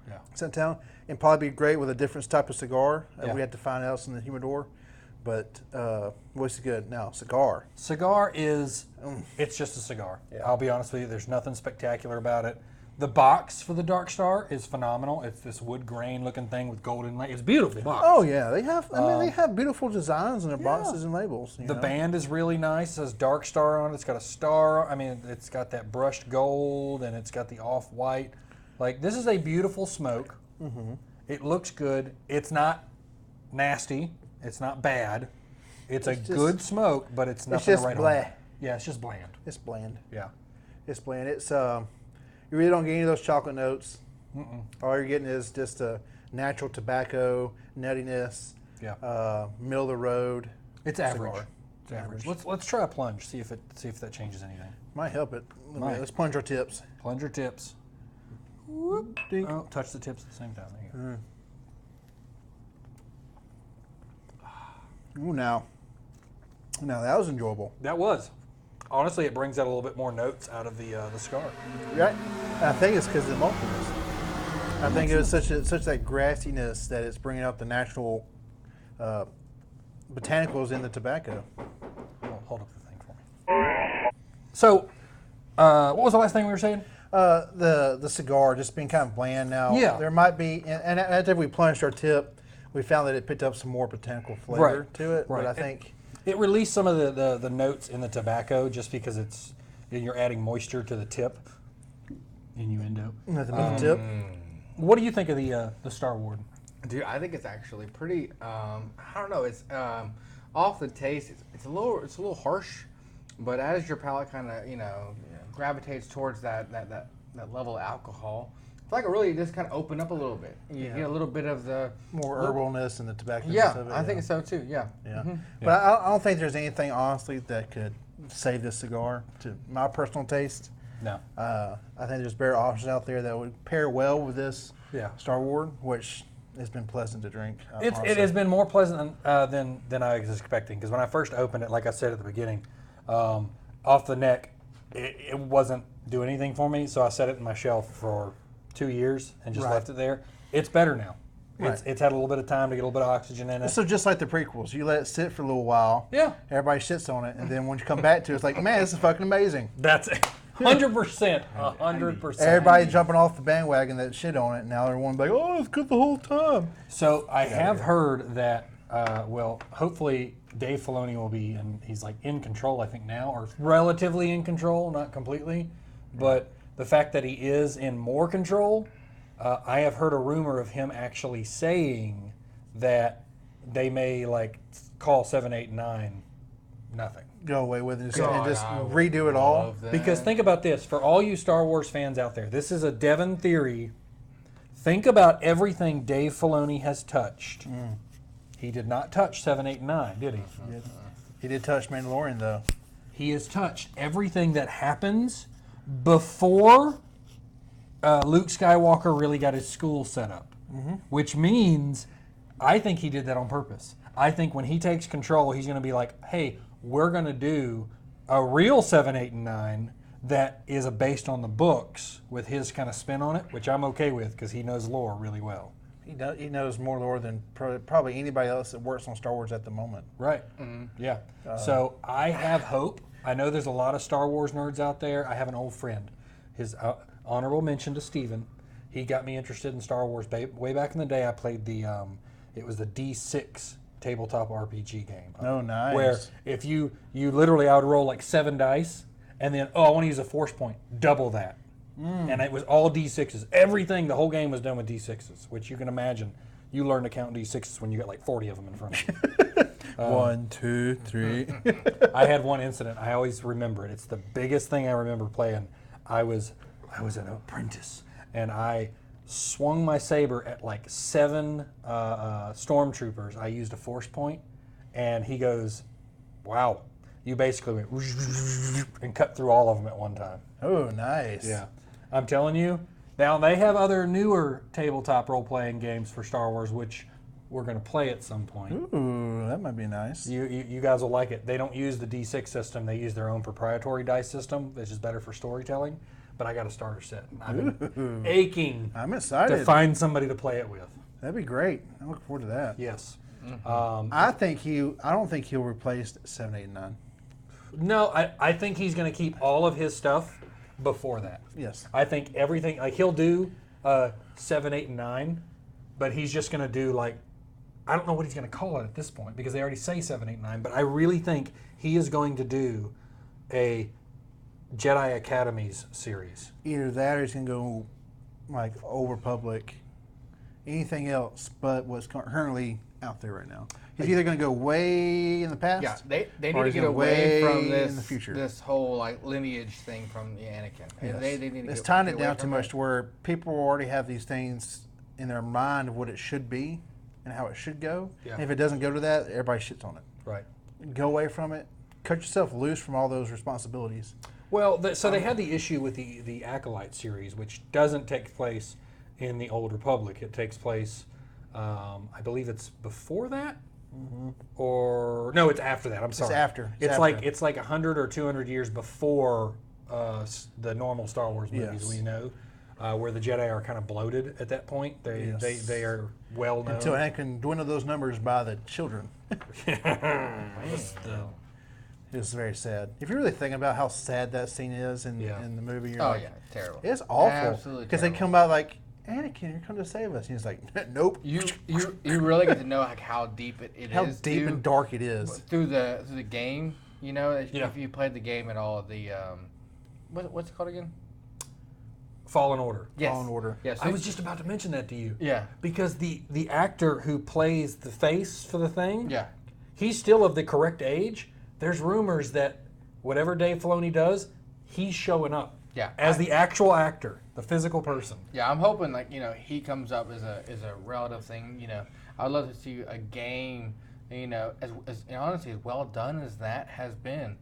A: Yeah.
B: sit down, and probably be great with a different type of cigar.
A: Yeah.
B: We have to find out in the humidor. But what's good? Now, cigar.
A: Cigar is, it's just a cigar.
B: Yeah.
A: I'll be honest with you, there's nothing spectacular about it. The box for the Dark Star is phenomenal. It's this wood grain looking thing with golden, it's a beautiful box.
B: Oh yeah, they have. I mean, they have beautiful designs in their
A: yeah.
B: boxes and labels. You
A: The
B: know?
A: band is really nice. It says Dark Star on it. It's got a star. I mean, it's got that brushed gold and it's got the off-white. Like, this is a beautiful smoke.
B: Mm-hmm.
A: It looks good. It's not nasty. It's not bad. It's a
B: just-
A: good smoke, but it's nothing
B: just
A: to write
B: blah.
A: home. Yeah, it's just bland.
B: It's bland.
A: Yeah.
B: It's bland. It's you really don't get any of those chocolate notes. All you're getting is just a natural tobacco nuttiness.
A: Yeah.
B: Middle of the road.
A: It's average.
B: cigar.
A: It's average. Let's try a plunge. See if that changes anything.
B: Might help it.
A: Might.
B: Let's plunge our tips.
A: Plunger tips.
B: Whoop, dink.
A: Oh, touch the tips at the same time. There you go.
B: Ooh, now that was enjoyable.
A: That was. Honestly, it brings out a little bit more notes out of the cigar.
B: Right? I think it's because of the maltiness. I think it was such that grassiness that it's bringing out the natural botanicals in the tobacco.
A: Hold up the thing for me. So, what was the last thing we were saying?
B: The cigar just being kind of bland now.
A: Yeah.
B: There might be, and after we plunged our tip, we found that it picked up some more botanical flavor
A: Right.
B: to it.
A: Right.
B: But I think
A: It released some of the notes in the tobacco just because you're adding moisture to the tip. Innuendo.
B: at the tip.
A: What do you think of the Starward?
C: Dude, I think it's actually pretty. I don't know. It's off the taste. It's a little harsh, but as your palate kind of gravitates towards that level of alcohol, I feel like it really just kind of opened up a little bit. You get a little bit of the
B: More herbalness and the tobacco.
C: Yeah,
B: of it,
C: I think so too. Yeah.
B: Yeah. But I don't think there's anything honestly that could save this cigar to my personal taste.
A: No.
B: I think there's better options out there that would pair well with this
A: Yeah.
B: Starward, which has been pleasant to drink.
A: It
B: honestly.
A: has been more pleasant than I was expecting because when I first opened it, like I said at the beginning, off the neck, it wasn't doing anything for me. So I set it in my shelf for 2 years and just
B: Right.
A: left it there. It's better now.
B: Right.
A: It's had a little bit of time to get a little bit of oxygen in it.
B: So just like the prequels, you let it sit for a little while.
A: Yeah.
B: Everybody shits on it, and then when you come back to it, it's like, man, this is fucking amazing.
A: That's it. 100%. 100%.
B: Everybody jumping off the bandwagon that shit on it, and now they're one like, oh, it's good the whole time.
A: So I have heard that, hopefully Dave Filoni will be, and he's like in control, I think now, or relatively in control, not completely. But the fact that he is in more control, I have heard a rumor of him actually saying that they may like call 7, 8, 9 nothing.
B: Go away with it and
C: God,
B: just
C: I would
B: redo it all.
C: love that.
A: Because think about this, for all you Star Wars fans out there, this is a Devon theory. Think about everything Dave Filoni has touched. He did not touch 7, 8, 9, did he?
B: He did touch Mandalorian, though.
A: He has touched everything that happens before Luke Skywalker really got his school set up. Which means, I think he did that on purpose. I think when he takes control, he's going to be like, hey, we're going to do a real 7, 8, and 9 that is based on the books with his kind of spin on it, which I'm okay with because he knows lore really well.
B: He knows more lore than probably anybody else that works on Star Wars at the moment.
A: Right. Yeah. So I have hope. I know there's a lot of Star Wars nerds out there. I have an old friend. His honorable mention to Steven. He got me interested in Star Wars way back in the day. I played it was the D6 tabletop RPG game.
B: Oh, nice.
A: Where if you literally, I would roll like 7 dice, and then, I want to use a force point, double that. And it was all D6s. Everything, the whole game was done with D6s, which you can imagine. You learn to count D6s when you got like 40 of them in front of you.
B: 1, 2, 3.
A: I had one incident. I always remember it. It's the biggest thing I remember playing. I was an apprentice, and I swung my saber at like 7 stormtroopers. I used a force point, and he goes, "Wow, you basically went and cut through all of them at one time."
B: Oh, nice.
A: Yeah, I'm telling you. Now they have other newer tabletop role-playing games for Star Wars, which we're going to play at some point.
B: Ooh, that might be nice.
A: You guys will like it. They don't use the D6 system. They use their own proprietary dice system, which is better for storytelling. But I got a starter set. I've been aching
B: I'm excited.
A: to find somebody to play it with.
B: That'd be great. I look forward to that.
A: Yes.
B: I don't think he'll replace 7, 8, and 9.
A: No, I think he's going to keep all of his stuff before that.
B: Yes.
A: I think everything, like he'll do 7, 8, and 9, but he's just going to do like, I don't know what he's going to call it at this point because they already say 7, 8, 9, but I really think he is going to do a Jedi Academies series.
B: Either that or he's going to go like Old Republic, anything else but what's currently out there right now. He's either going to go way in the past.
C: Yeah, they need
B: or
C: to
B: he's
C: get
B: gonna
C: away from
B: way
C: this
B: in the future.
C: this whole like lineage thing from Anakin.
B: Yes.
C: They need to
B: it's
C: get
B: tying it
C: away
B: down
C: from
B: too much to where people already have these things in their mind of what it should be and how it should go.
A: Yeah.
B: And if it doesn't go to that, everybody shits on it.
A: Right.
B: Go away from it. Cut yourself loose from all those responsibilities.
A: Well, so they had the issue with the Acolyte series, which doesn't take place in the Old Republic. It takes place, I believe it's before that, or no, it's after that. I'm sorry,
B: It's after.
A: It's like 100 or 200 years before the normal Star Wars movies
B: Yes.
A: we know, where the Jedi are kind of bloated at that point. They are well known.
B: Until Anakin dwindled those numbers by the children. It's very sad. If you really think about how sad that scene is in the movie, you're like,
C: terrible.
B: it's awful.
C: Absolutely
B: Because they
C: terrible.
B: come out like, Anakin, you're coming to save us. And he's like, nope.
C: You really get to know like how deep it is.
B: How deep
C: too,
B: and dark it is.
C: through the game. You know, if
A: Yeah.
C: you played the game at all, the what's it called again?
A: Fallen Order.
C: Yes.
B: Fallen Order.
C: Yes.
A: I was just about to mention that to you.
C: Yeah.
A: Because the actor who plays the face for the thing,
C: Yeah.
A: he's still of the correct age. There's rumors that whatever Dave Filoni does, he's showing up.
C: Yeah.
A: As the actual actor, the physical person.
C: Yeah, I'm hoping like he comes up as a relative thing. I'd love to see a game. As honestly as well done as that has been,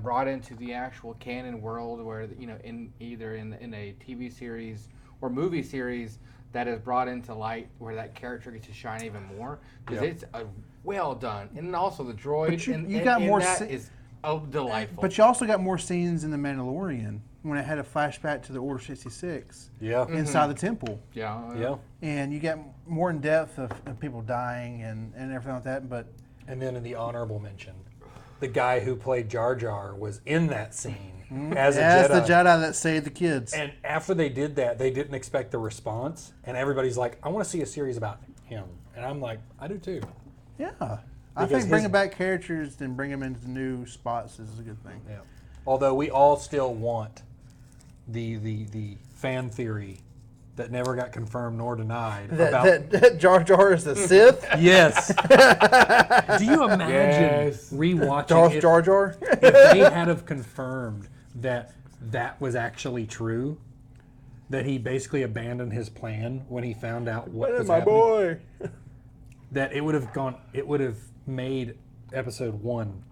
C: brought into the actual canon world, where in either in a TV series or movie series that is brought into light, where that character gets to shine even more because
A: Yeah.
C: it's well done, and also the droid.
B: But you
C: and
B: got more
C: that
B: se-
C: is delightful.
B: But you also got more scenes in The Mandalorian when it had a flashback to the Order 66
A: Yeah.
B: inside the temple.
C: yeah,
A: Yeah.
B: And you get more in depth of people dying and everything like that. But
A: And then in the honorable mention, the guy who played Jar Jar was in that scene as a
B: as
A: Jedi.
B: the Jedi that saved the kids.
A: And after they did that, they didn't expect the response. And everybody's like, I want to see a series about him. And I'm like, I do too.
B: Yeah. I
A: Because
B: think
A: his-
B: bringing back characters and bring them into new spots is a good thing.
A: Yeah. Although we all still want the fan theory that never got confirmed nor denied about
B: That Jar Jar is the Sith?
A: yes. Do you imagine
C: Yes.
A: rewatching
B: Darth
A: if,
B: Jar Jar?
A: if they had have confirmed that was actually true? That he basically abandoned his plan when he found out what was happening?
B: boy.
A: That it would have made episode 1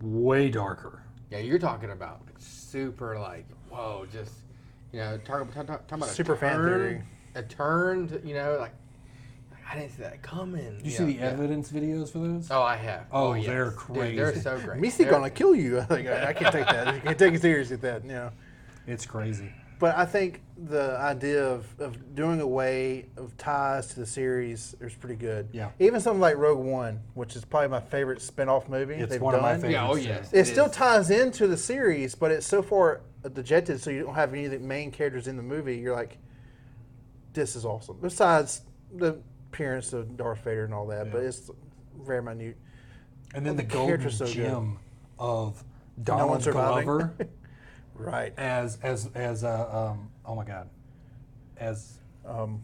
A: way darker.
C: Yeah, you're talking about super like whoa, just talking about
B: Super
C: a
B: fan
C: turn,
B: theory.
C: a turn. Like I didn't see that coming.
A: Did you see the evidence videos for those?
C: Oh, I have.
A: Oh,
C: yes.
A: they're
C: Dude,
A: crazy.
C: they're so great.
B: Missy
C: They're-
B: gonna kill you. I think I can't take that. I can't take it serious at that.
A: It's crazy.
B: But I think the idea of doing away of ties to the series is pretty good.
A: Yeah.
B: Even something like Rogue One, which is probably my favorite spin-off movie
A: It's
B: they've
A: one of my
B: done.
A: favorites.
C: Yeah. Oh
A: too.
C: yes.
B: It still ties into the series, but it's so far dejected, so you don't have any of the main characters in the movie. You're like, this is awesome. Besides the appearance of Darth Vader and all that, but it's very minute.
A: And then
B: the
A: the golden
B: character's so good.
A: gem of
B: No
A: Donald
B: one surviving.
A: Glover
B: Right.
A: as oh my god,
B: Um,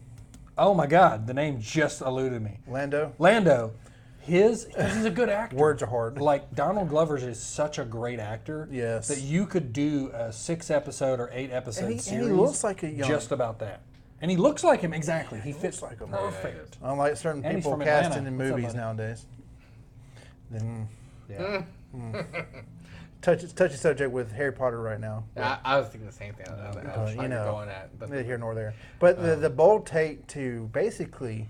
A: oh my god, the name just eluded me.
B: Lando.
A: Lando, he's a good actor.
B: Words are hard.
A: Like Donald Glover's is such a great actor.
B: Yes.
A: That you could do a 6 episode or 8 episode
B: And he
A: series.
B: looks like a young-
A: just about that. And he looks like him exactly. He fits
B: like him.
A: perfect.
B: Unlike certain
A: And he's
B: people
A: from
B: casting
A: Atlanta.
B: in
A: What's up,
B: movies
A: buddy?
B: nowadays. Then
A: Yeah.
B: touchy subject with Harry Potter right now.
C: I was thinking the same thing. I was
B: But,
C: trying to go on that. But
B: neither here nor there. But the bold take to basically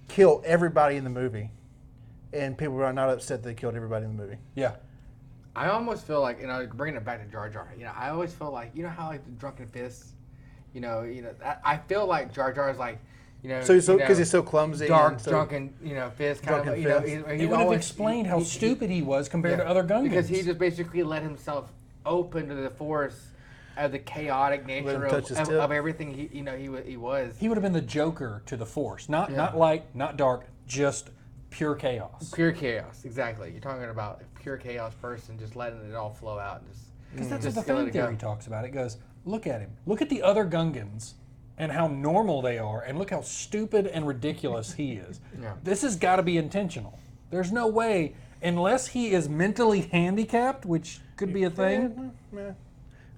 B: kill everybody in the movie, and people are not upset they killed everybody in the movie.
A: Yeah.
C: I almost feel like, bringing it back to Jar Jar, I always feel like, how like the drunken fists, I feel like Jar Jar is like,
B: So because he's so clumsy,
C: dark,
B: and so,
C: drunken, fist, kind
B: drunken
C: of,
B: fist.
A: It would have explained how stupid he was compared to other Gungans.
C: Because he just basically let himself open to the Force, the chaotic nature of everything he was.
A: He would have been the Joker to the Force. Not light, not dark, just pure chaos.
C: Pure chaos, exactly. You're talking about a pure chaos person, just letting it all flow out.
A: Because that's
C: just
A: what the fan theory talks about. It goes, look at him. Look at the other Gungans and how normal they are, and look how stupid and ridiculous he is.
C: Yeah.
A: This has got to be intentional. There's no way, unless he is mentally handicapped, which could be a thing.
B: Yeah.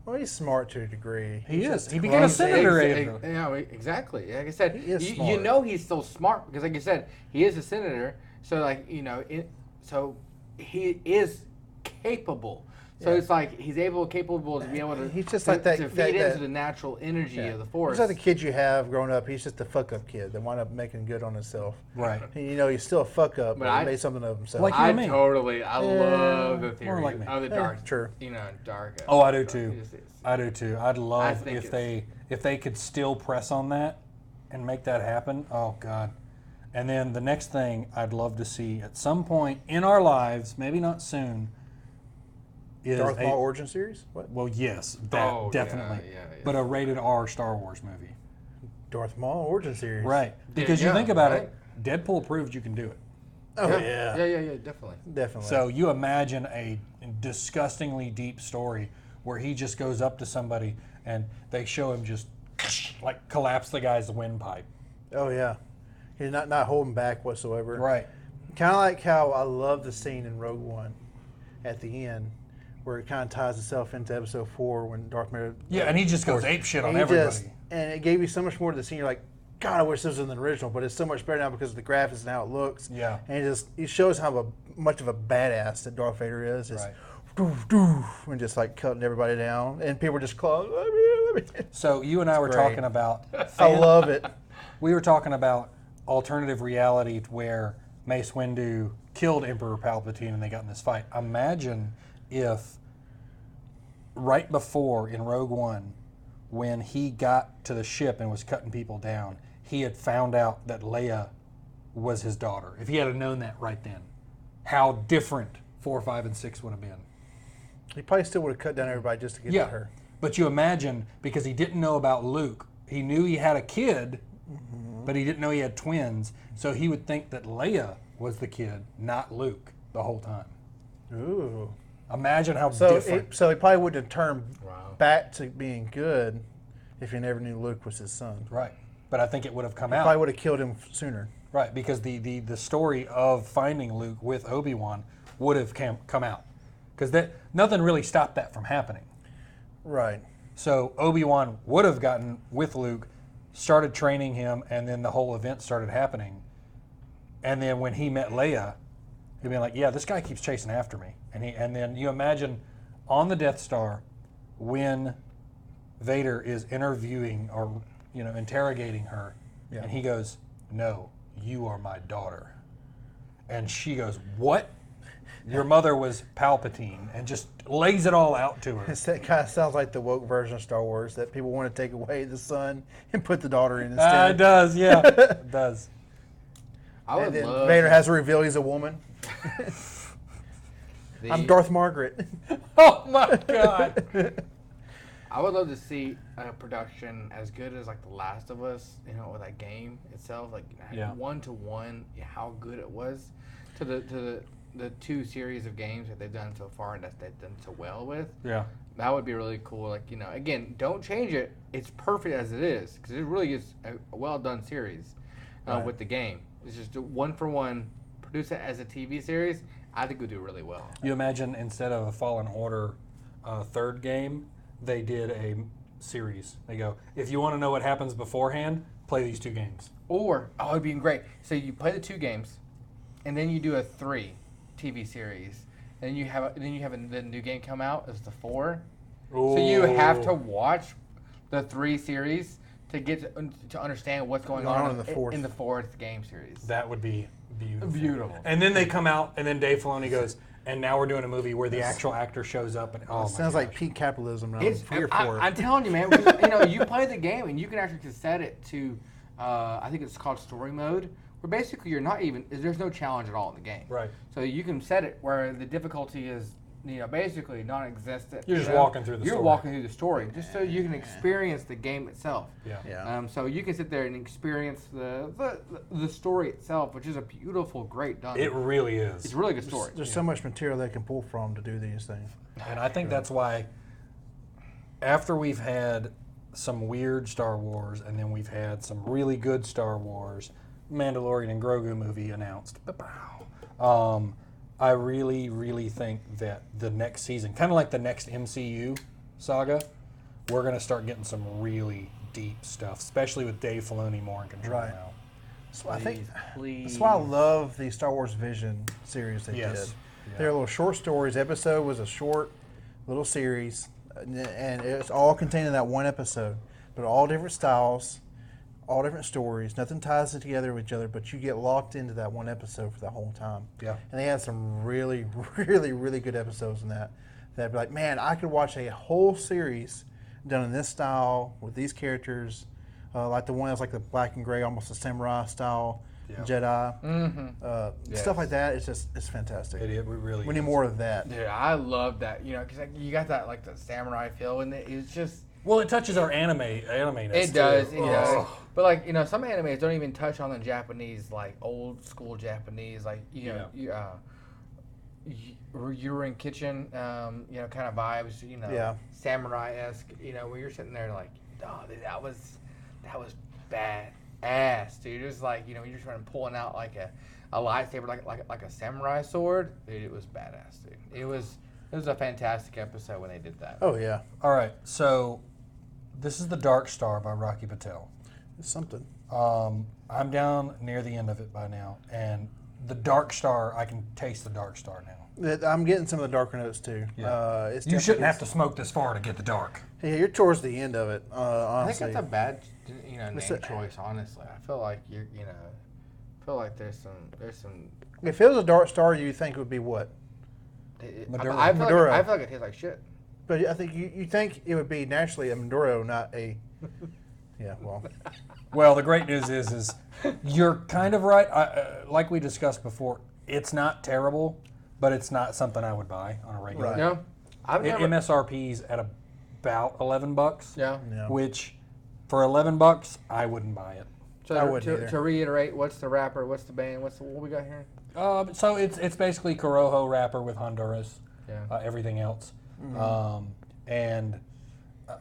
B: Well, he's smart to a degree.
A: He is.
B: just
A: He became a
B: clumsy.
A: senator.
C: Yeah, exactly. Like I said,
B: He is
C: you
B: smart.
C: know he's so smart because, like you said, he is a senator. So, like, so he is capable. So
B: Yeah.
C: it's like he's capable to be able to.
B: He's just
C: to,
B: like that-
C: to feed
B: that-
C: into
B: that-
C: the natural energy of the Force.
B: He's like the kid you have growing up. He's just a fuck up kid that wound up making good on himself.
A: Right.
B: And, he's still a fuck up, but
C: I-
B: he made something of himself.
A: Like you and me.
C: I love the theory
A: like me.
C: of the dark.
B: true.
C: Dark.
A: Oh, I do too.
C: It just is.
A: I do too. I'd love
C: think
A: if they could still press on that and make that happen. Oh God. And then the next thing I'd love to see at some point in our lives, maybe not soon, is
B: Darth Maul origin series? What?
A: well, yes, that
C: Oh,
A: definitely.
C: yeah.
A: But a rated R Star Wars movie.
B: Darth Maul origin series.
A: Right. Because you
C: yeah,
A: think about
C: right?
A: it, Deadpool proved you can do it.
B: Oh,
C: Yeah,
B: yeah.
C: definitely.
B: Definitely.
A: So you imagine a disgustingly deep story where he just goes up to somebody and they show him just like collapse the guy's windpipe.
B: Oh, yeah. He's not holding back whatsoever.
A: Right.
B: Kind of like how I love the scene in Rogue One at the end where it kind of ties itself into episode 4 when Darth Vader.
A: Yeah, and he just goes ape shit on
B: And he
A: everybody.
B: and it gave you so much more to the scene. You're like, God, I wish this was in the original, but it's so much better now because of the graphics and how it looks.
A: Yeah.
B: And he shows how much of a badass that Darth Vader is. Just
A: Right.
B: doof, doof, and just like cutting everybody down. And people were just clawing. Let me.
A: So you and I were
B: great.
A: talking about
B: I love it.
A: we were talking about alternative reality where Mace Windu killed Emperor Palpatine and they got in this fight. Imagine if right before in Rogue One, when he got to the ship and was cutting people down, he had found out that Leia was his daughter. If he had known that right then, how different 4, 5, and 6 would have been.
B: He probably still would have cut down everybody just to get
A: Yeah,
B: to her.
A: but you imagine, because he didn't know about Luke, he knew he had a kid, but he didn't know he had twins, so he would think that Leia was the kid, not Luke, the whole time.
B: Ooh.
A: Imagine how
B: So
A: different.
B: he probably wouldn't have turned
C: Wow.
B: back to being good if he never knew Luke was his son.
A: Right, but I think it would have come
B: Probably
A: out.
B: would have killed him sooner.
A: Right, because the story of finding Luke with Obi-Wan would have come out. Because nothing really stopped that from happening.
B: Right.
A: So Obi-Wan would have gotten with Luke, started training him, and then the whole event started happening. And then when he met Leia, he'd be like, yeah, this guy keeps chasing after me. And then you imagine on the Death Star when Vader is interviewing or interrogating her,
B: Yeah.
A: and he goes, no, you are my daughter. And she goes, what? Your mother was Palpatine, and just lays it all out to her.
B: It kind of sounds like the woke version of Star Wars that people want to take away the son and put the daughter in instead.
A: It does, yeah. It does.
C: I would
B: And then
C: love
B: Vader has to reveal he's a woman. I'm Darth Margaret.
A: Oh my God.
C: I would love to see a production as good as like The Last of Us, or that game itself, like
A: Yeah.
C: 1-to-1, how good it was to the 2 series of games that they've done so far and that they've done so well with.
A: Yeah.
C: That would be really cool. Like, again, don't change it. It's perfect as it is because it really is a well done series
B: Right.
C: with the game. It's just a 1-for-1. Produce it as a TV series. I think it would do really well.
A: You imagine instead of a Fallen Order third game, they did a series. They go, if you want to know what happens beforehand, play these 2 games.
C: Or it'd be great. So you play the 2 games, and then you do a 3 TV series, and you have the new game come out as the 4.
A: Ooh.
C: So you have to watch the 3 series to get to understand what's going on
B: in the fourth.
C: in the 4th game series.
A: That would be beautiful.
C: Beautiful.
A: And then they come out, and then Dave Filoni goes, and now we're doing a movie where the actual actor shows up. And oh,
B: Sounds like peak capitalism. And
C: It's,
B: I'm here for it.
C: I'm telling you, man. Because, you play the game and you can actually set it to, I think it's called story mode, where basically you're not even. There's no challenge at all in the game.
A: Right.
C: So you can set it where the difficulty is, basically non-existent.
A: You're just walking through the story.
C: You're walking through the story just so you can experience the game itself.
B: Yeah.
C: So you can sit there and experience the story itself, which is a beautiful, great done.
A: It really is.
C: It's a really good story.
B: There's so much material they can pull from to do these things.
A: And I think that's why, after we've had some weird Star Wars, and then we've had some really good Star Wars, Mandalorian and Grogu movie announced. I really, really think that the next season, kind of like the next MCU saga, we're going to start getting some really deep stuff, especially with Dave Filoni more in control
B: Right.
A: now.
B: So I think
C: Please.
B: that's why I love the Star Wars Vision series they
A: Yes.
B: did.
A: Yeah.
B: They're little short stories. Episode was a short little series, and it's all contained in that one episode. But all different styles, all different stories. Nothing ties it together with each other, but you get locked into that one episode for the whole time.
A: Yeah.
B: And they had some really, really, really good episodes in that. That'd be like, man, I could watch a whole series done in this style with these characters, like the one that's like the black and gray, almost a samurai style Jedi.
C: Mm-hmm.
B: Stuff like that. It's fantastic.
A: It really
B: We need
A: is.
B: more of that.
C: Dude, I love that. Because you got that like the samurai feel, and it's just.
A: Well, it touches our anime-ness
C: It does,
A: too.
C: it does. But like some animes don't even touch on the Japanese, like old school Japanese, like Yurin Kitchen, kind of vibes,
B: Yeah.
C: samurai-esque, where you're sitting there like, oh, that was bad ass, dude. It was like, you're just pulling out like a lightsaber, like a samurai sword, dude. It was badass, dude. It was a fantastic episode when they did that.
B: Oh yeah,
A: All right, so this is The Dark Star by Rocky Patel.
B: it's something.
A: I'm down near the end of it by now, and the Dark Star, I can taste the Dark Star now.
B: I'm getting some of the darker notes too. It's
A: You shouldn't
B: definitely-
A: have to smoke this far to get the dark.
B: Yeah, you're towards the end of it.
C: I
B: Honestly,
C: think that's a bad, name
B: It's a-
C: choice. Honestly, I feel like there's some.
B: if it was a dark star, you think it would be what?
A: Maduro.
C: I feel
B: Maduro.
C: like it tastes like shit.
B: But I think you think it would be naturally a Maduro, not a. Yeah, well,
A: Well, the great news is you're kind of right. Like we discussed before, it's not terrible, but it's not something I would buy on a regular.
B: Right.
C: No, I've never.
A: MSRP's at about $11,
C: Yeah.
B: yeah.
A: which for $11 I wouldn't buy it.
C: So
B: I wouldn't either.
C: to reiterate, what's the rapper? What's the band? What we got here?
A: So it's basically Corojo rapper with Honduras,
C: Yeah.
A: everything else, and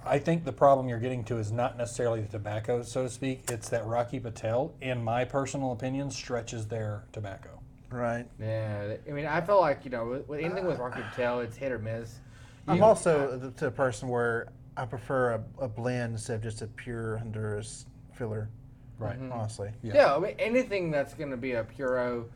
A: I think the problem you're getting to is not necessarily the tobacco, so to speak. It's that Rocky Patel, in my personal opinion, stretches their tobacco.
B: Right.
C: Yeah. I mean, I feel like with anything with Rocky Patel, it's hit or miss.
B: I'm also the person where I prefer a blend instead of just a pure Honduras filler.
A: Right.
B: Honestly.
C: Yeah. I mean, anything that's going to be a puro,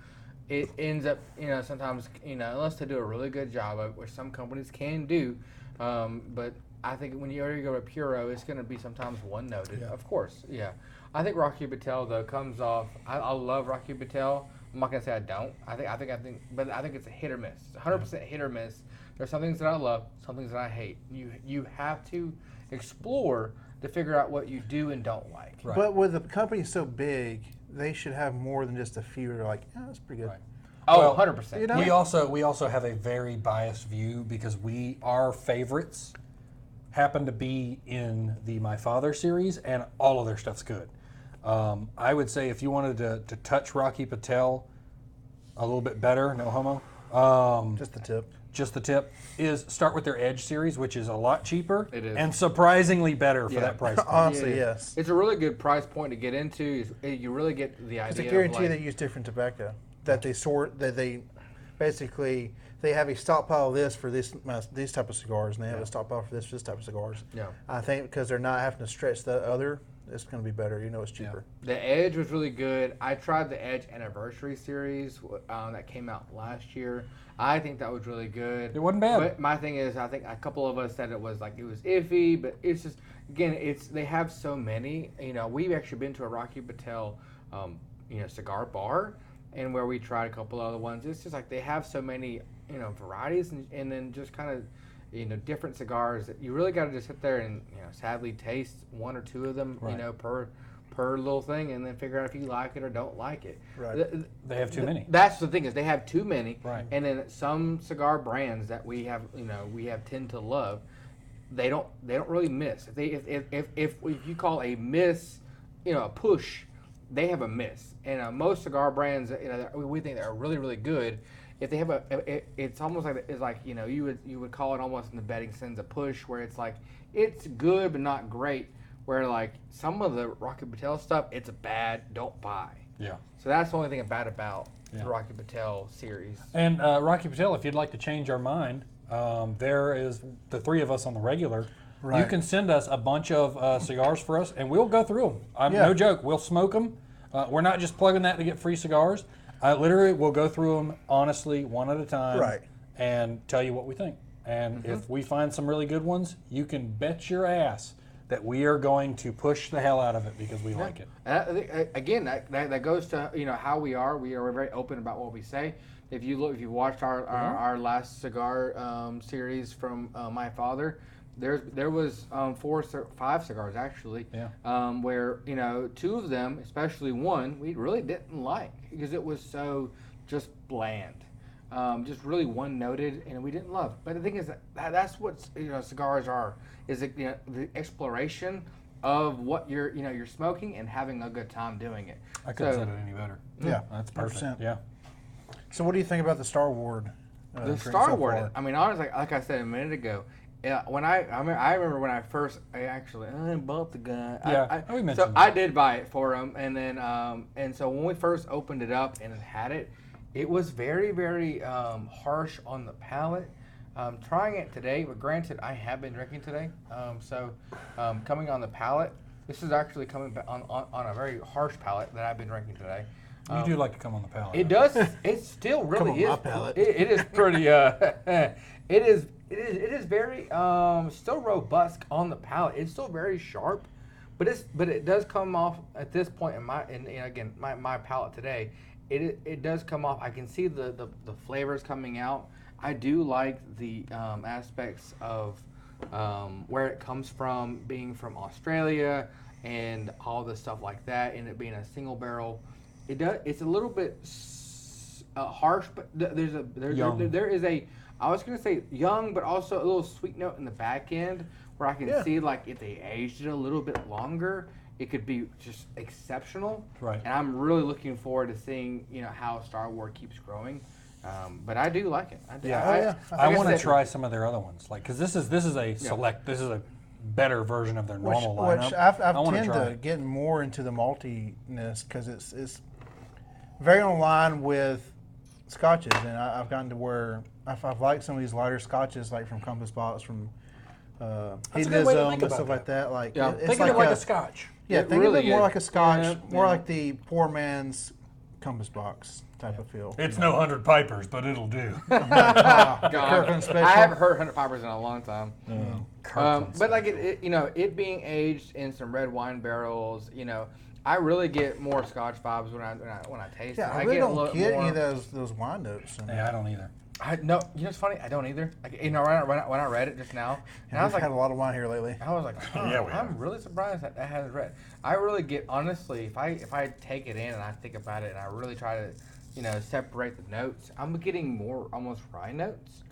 C: it ends up, sometimes, unless they do a really good job of it, which some companies can do. But I think when you already go to puro, it's going to be sometimes one-noted.
A: Yeah.
C: Of course, yeah. I think Rocky Patel, though, comes off, I love Rocky Patel. I'm not going to say I don't. But I think it's a hit or miss. It's 100% hit or miss. There's some things that I love, some things that I hate. You have to explore to figure out what you do and don't like.
A: Right.
B: But with the company so big, they should have more than just a few. They're like, yeah, that's pretty good.
A: Right.
C: Oh,
A: Well,
C: 100%.
B: you know-
A: We also have a very biased view because our favorites happen to be in the My Father series, and all of their stuff's good. I would say if you wanted to touch Rocky Patel a little bit better, no homo,
B: Just the tip.
A: just the tip, is start with their Edge series, which is a lot cheaper
C: It is.
A: and surprisingly better for
C: Yeah.
A: that price point.
B: Honestly,
C: Yeah.
B: yes.
C: It's a really good price point to get into. You really get the idea.
B: It's a guarantee
C: of
B: they use different tobacco. That they basically they have a stockpile of this for these type of cigars, and they have a stockpile for this type of cigars.
C: Yeah.
B: I think because they're not having to stretch the other, it's going to be better. It's cheaper.
C: The Edge was really good. I tried the Edge Anniversary Series that came out last year. I think that was really good.
A: It wasn't bad.
C: But my thing is, I think a couple of us said it was iffy, but it's just, again, they have so many. We've actually been to a Rocky Patel, cigar bar, and where we tried a couple other ones. It's just like they have so many, varieties, and then just kind of, different cigars that you really got to just sit there and, sadly taste one or two of them,
A: Right.
C: per little thing, and then figure out if you like it or don't like it.
B: Right.
A: They have too many.
C: That's the thing, is they have too many.
A: Right.
C: And then some cigar brands that we have tend to love, they don't really miss. If you call a miss, a push, they have a miss. And most cigar brands, that we think that are really, really good, if they have it's almost like you would call it almost in the betting sense a push, where it's like it's good but not great. Where like some of the Rocky Patel stuff, it's bad, don't buy.
A: Yeah.
C: So that's the only thing bad about the Rocky Patel series.
A: And Rocky Patel, if you'd like to change our mind, there is the three of us on the regular.
B: Right.
A: You can send us a bunch of cigars for us, and we'll go through them.
B: Yeah.
A: No joke. We'll smoke them. We're not just plugging that to get free cigars. Literally, we'll go through them honestly, one at a time,
B: Right.
A: and tell you what we think. And if we find some really good ones, you can bet your ass that we are going to push the hell out of it because we like it.
C: And I think, again, that goes to how we are. We're very open about what we say. If you watched our last cigar series from my father, there was 5 cigars actually.
A: Yeah.
C: Where two of them, especially one, we really didn't like because it was so just bland. Just really one-noted, and we didn't love. But the thing is that's what cigars are. Is the exploration of what you're smoking and having a good time doing it.
A: I couldn't have said it any better.
B: Yeah,
A: That's perfect.
B: 100%.
A: Yeah.
B: So what do you think about the Starward?
C: The
B: drink so
C: Starward.
B: far?
C: I mean, honestly, like I said a minute ago, when I remember when I bought the gun.
A: Yeah, we mentioned
C: so
A: that.
C: I did buy it for him, and then and so when we first opened it up and it had it, it was very, very harsh on the palate. Trying it today, but granted, I have been drinking today, so coming on the palate, this is actually coming on a very harsh palate that I've been drinking today.
A: You do like to come on the palate.
C: It does. It still really
B: on
C: is.
B: my palate.
C: It is pretty. It is very still robust on the palate. It's still very sharp, but it does come off at this point in my palate today. It does come off. I can see the flavors coming out. I do like the aspects of where it comes from, being from Australia and all the stuff like that, and it being a single barrel. It's a little bit harsh, but there is a I was gonna say young, but also a little sweet note in the back end where I can see like if they aged it a little bit longer, it could be just exceptional.
A: Right.
C: And I'm really looking forward to seeing how Starward keeps growing. But I do like it. I do.
A: I want to try some of their other ones, like because this is a select. This is a better version of their normal lineup.
B: Which I've
A: I wanna
B: tend
A: try
B: to
A: it.
B: get more into the maltiness because it's very on line with scotches, and I've gotten to where I've liked some of these lighter scotches, like from Compass Box, from
A: That's a good way to
B: Hedonism,
A: think
B: and
A: about
B: stuff like that. Like
C: Yeah.
B: it's
A: Think of it like a scotch.
B: yeah,
C: It
B: think
C: really
B: of it more
C: is.
B: like a scotch, more
C: Yeah.
B: like the poor man's Compass Box type of feel.
A: It's no 100 Pipers, but it'll do.
C: God,
B: Kirkland Special.
C: I haven't heard 100 Pipers in a long time.
A: Kirkland
C: But like it being aged in some red wine barrels, I really get more Scotch vibes when I taste
B: Yeah,
C: it.
B: I really
C: get a
B: don't
C: little
B: get
C: more,
B: any of those wine notes. in it.
A: Yeah, I don't either.
C: No, it's funny. I don't either. Like, when I read it just now, and I
B: We've
C: was
B: had
C: like,
B: a lot of wine here lately.
C: I was like,
A: Yeah, we
C: I'm
A: have.
C: really surprised that hasn't read. I really get, honestly, if I take it in and I think about it and I really try to, separate the notes, I'm getting more almost rye notes.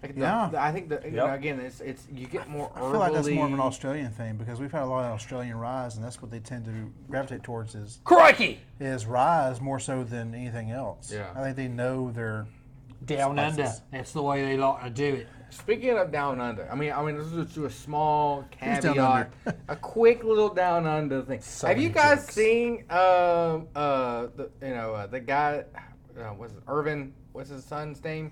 C: Like I think that again, it's you get more.
B: I feel like that's more of an
C: herbally-
B: Australian thing because we've had a lot of Australian ryes, and that's what they tend to gravitate towards
C: Crikey!
B: is ryes more so than anything else.
C: Yeah.
B: I think they know their
A: Down under.
B: Spices.
A: That's the way they like to do it.
C: Speaking of down under, I mean, this is just a small
B: Who's down
C: caveat, a quick little down under thing.
A: So
C: Have you
A: many
C: guys
A: jokes.
C: seen the guy, was it Irvin? What's his son's name?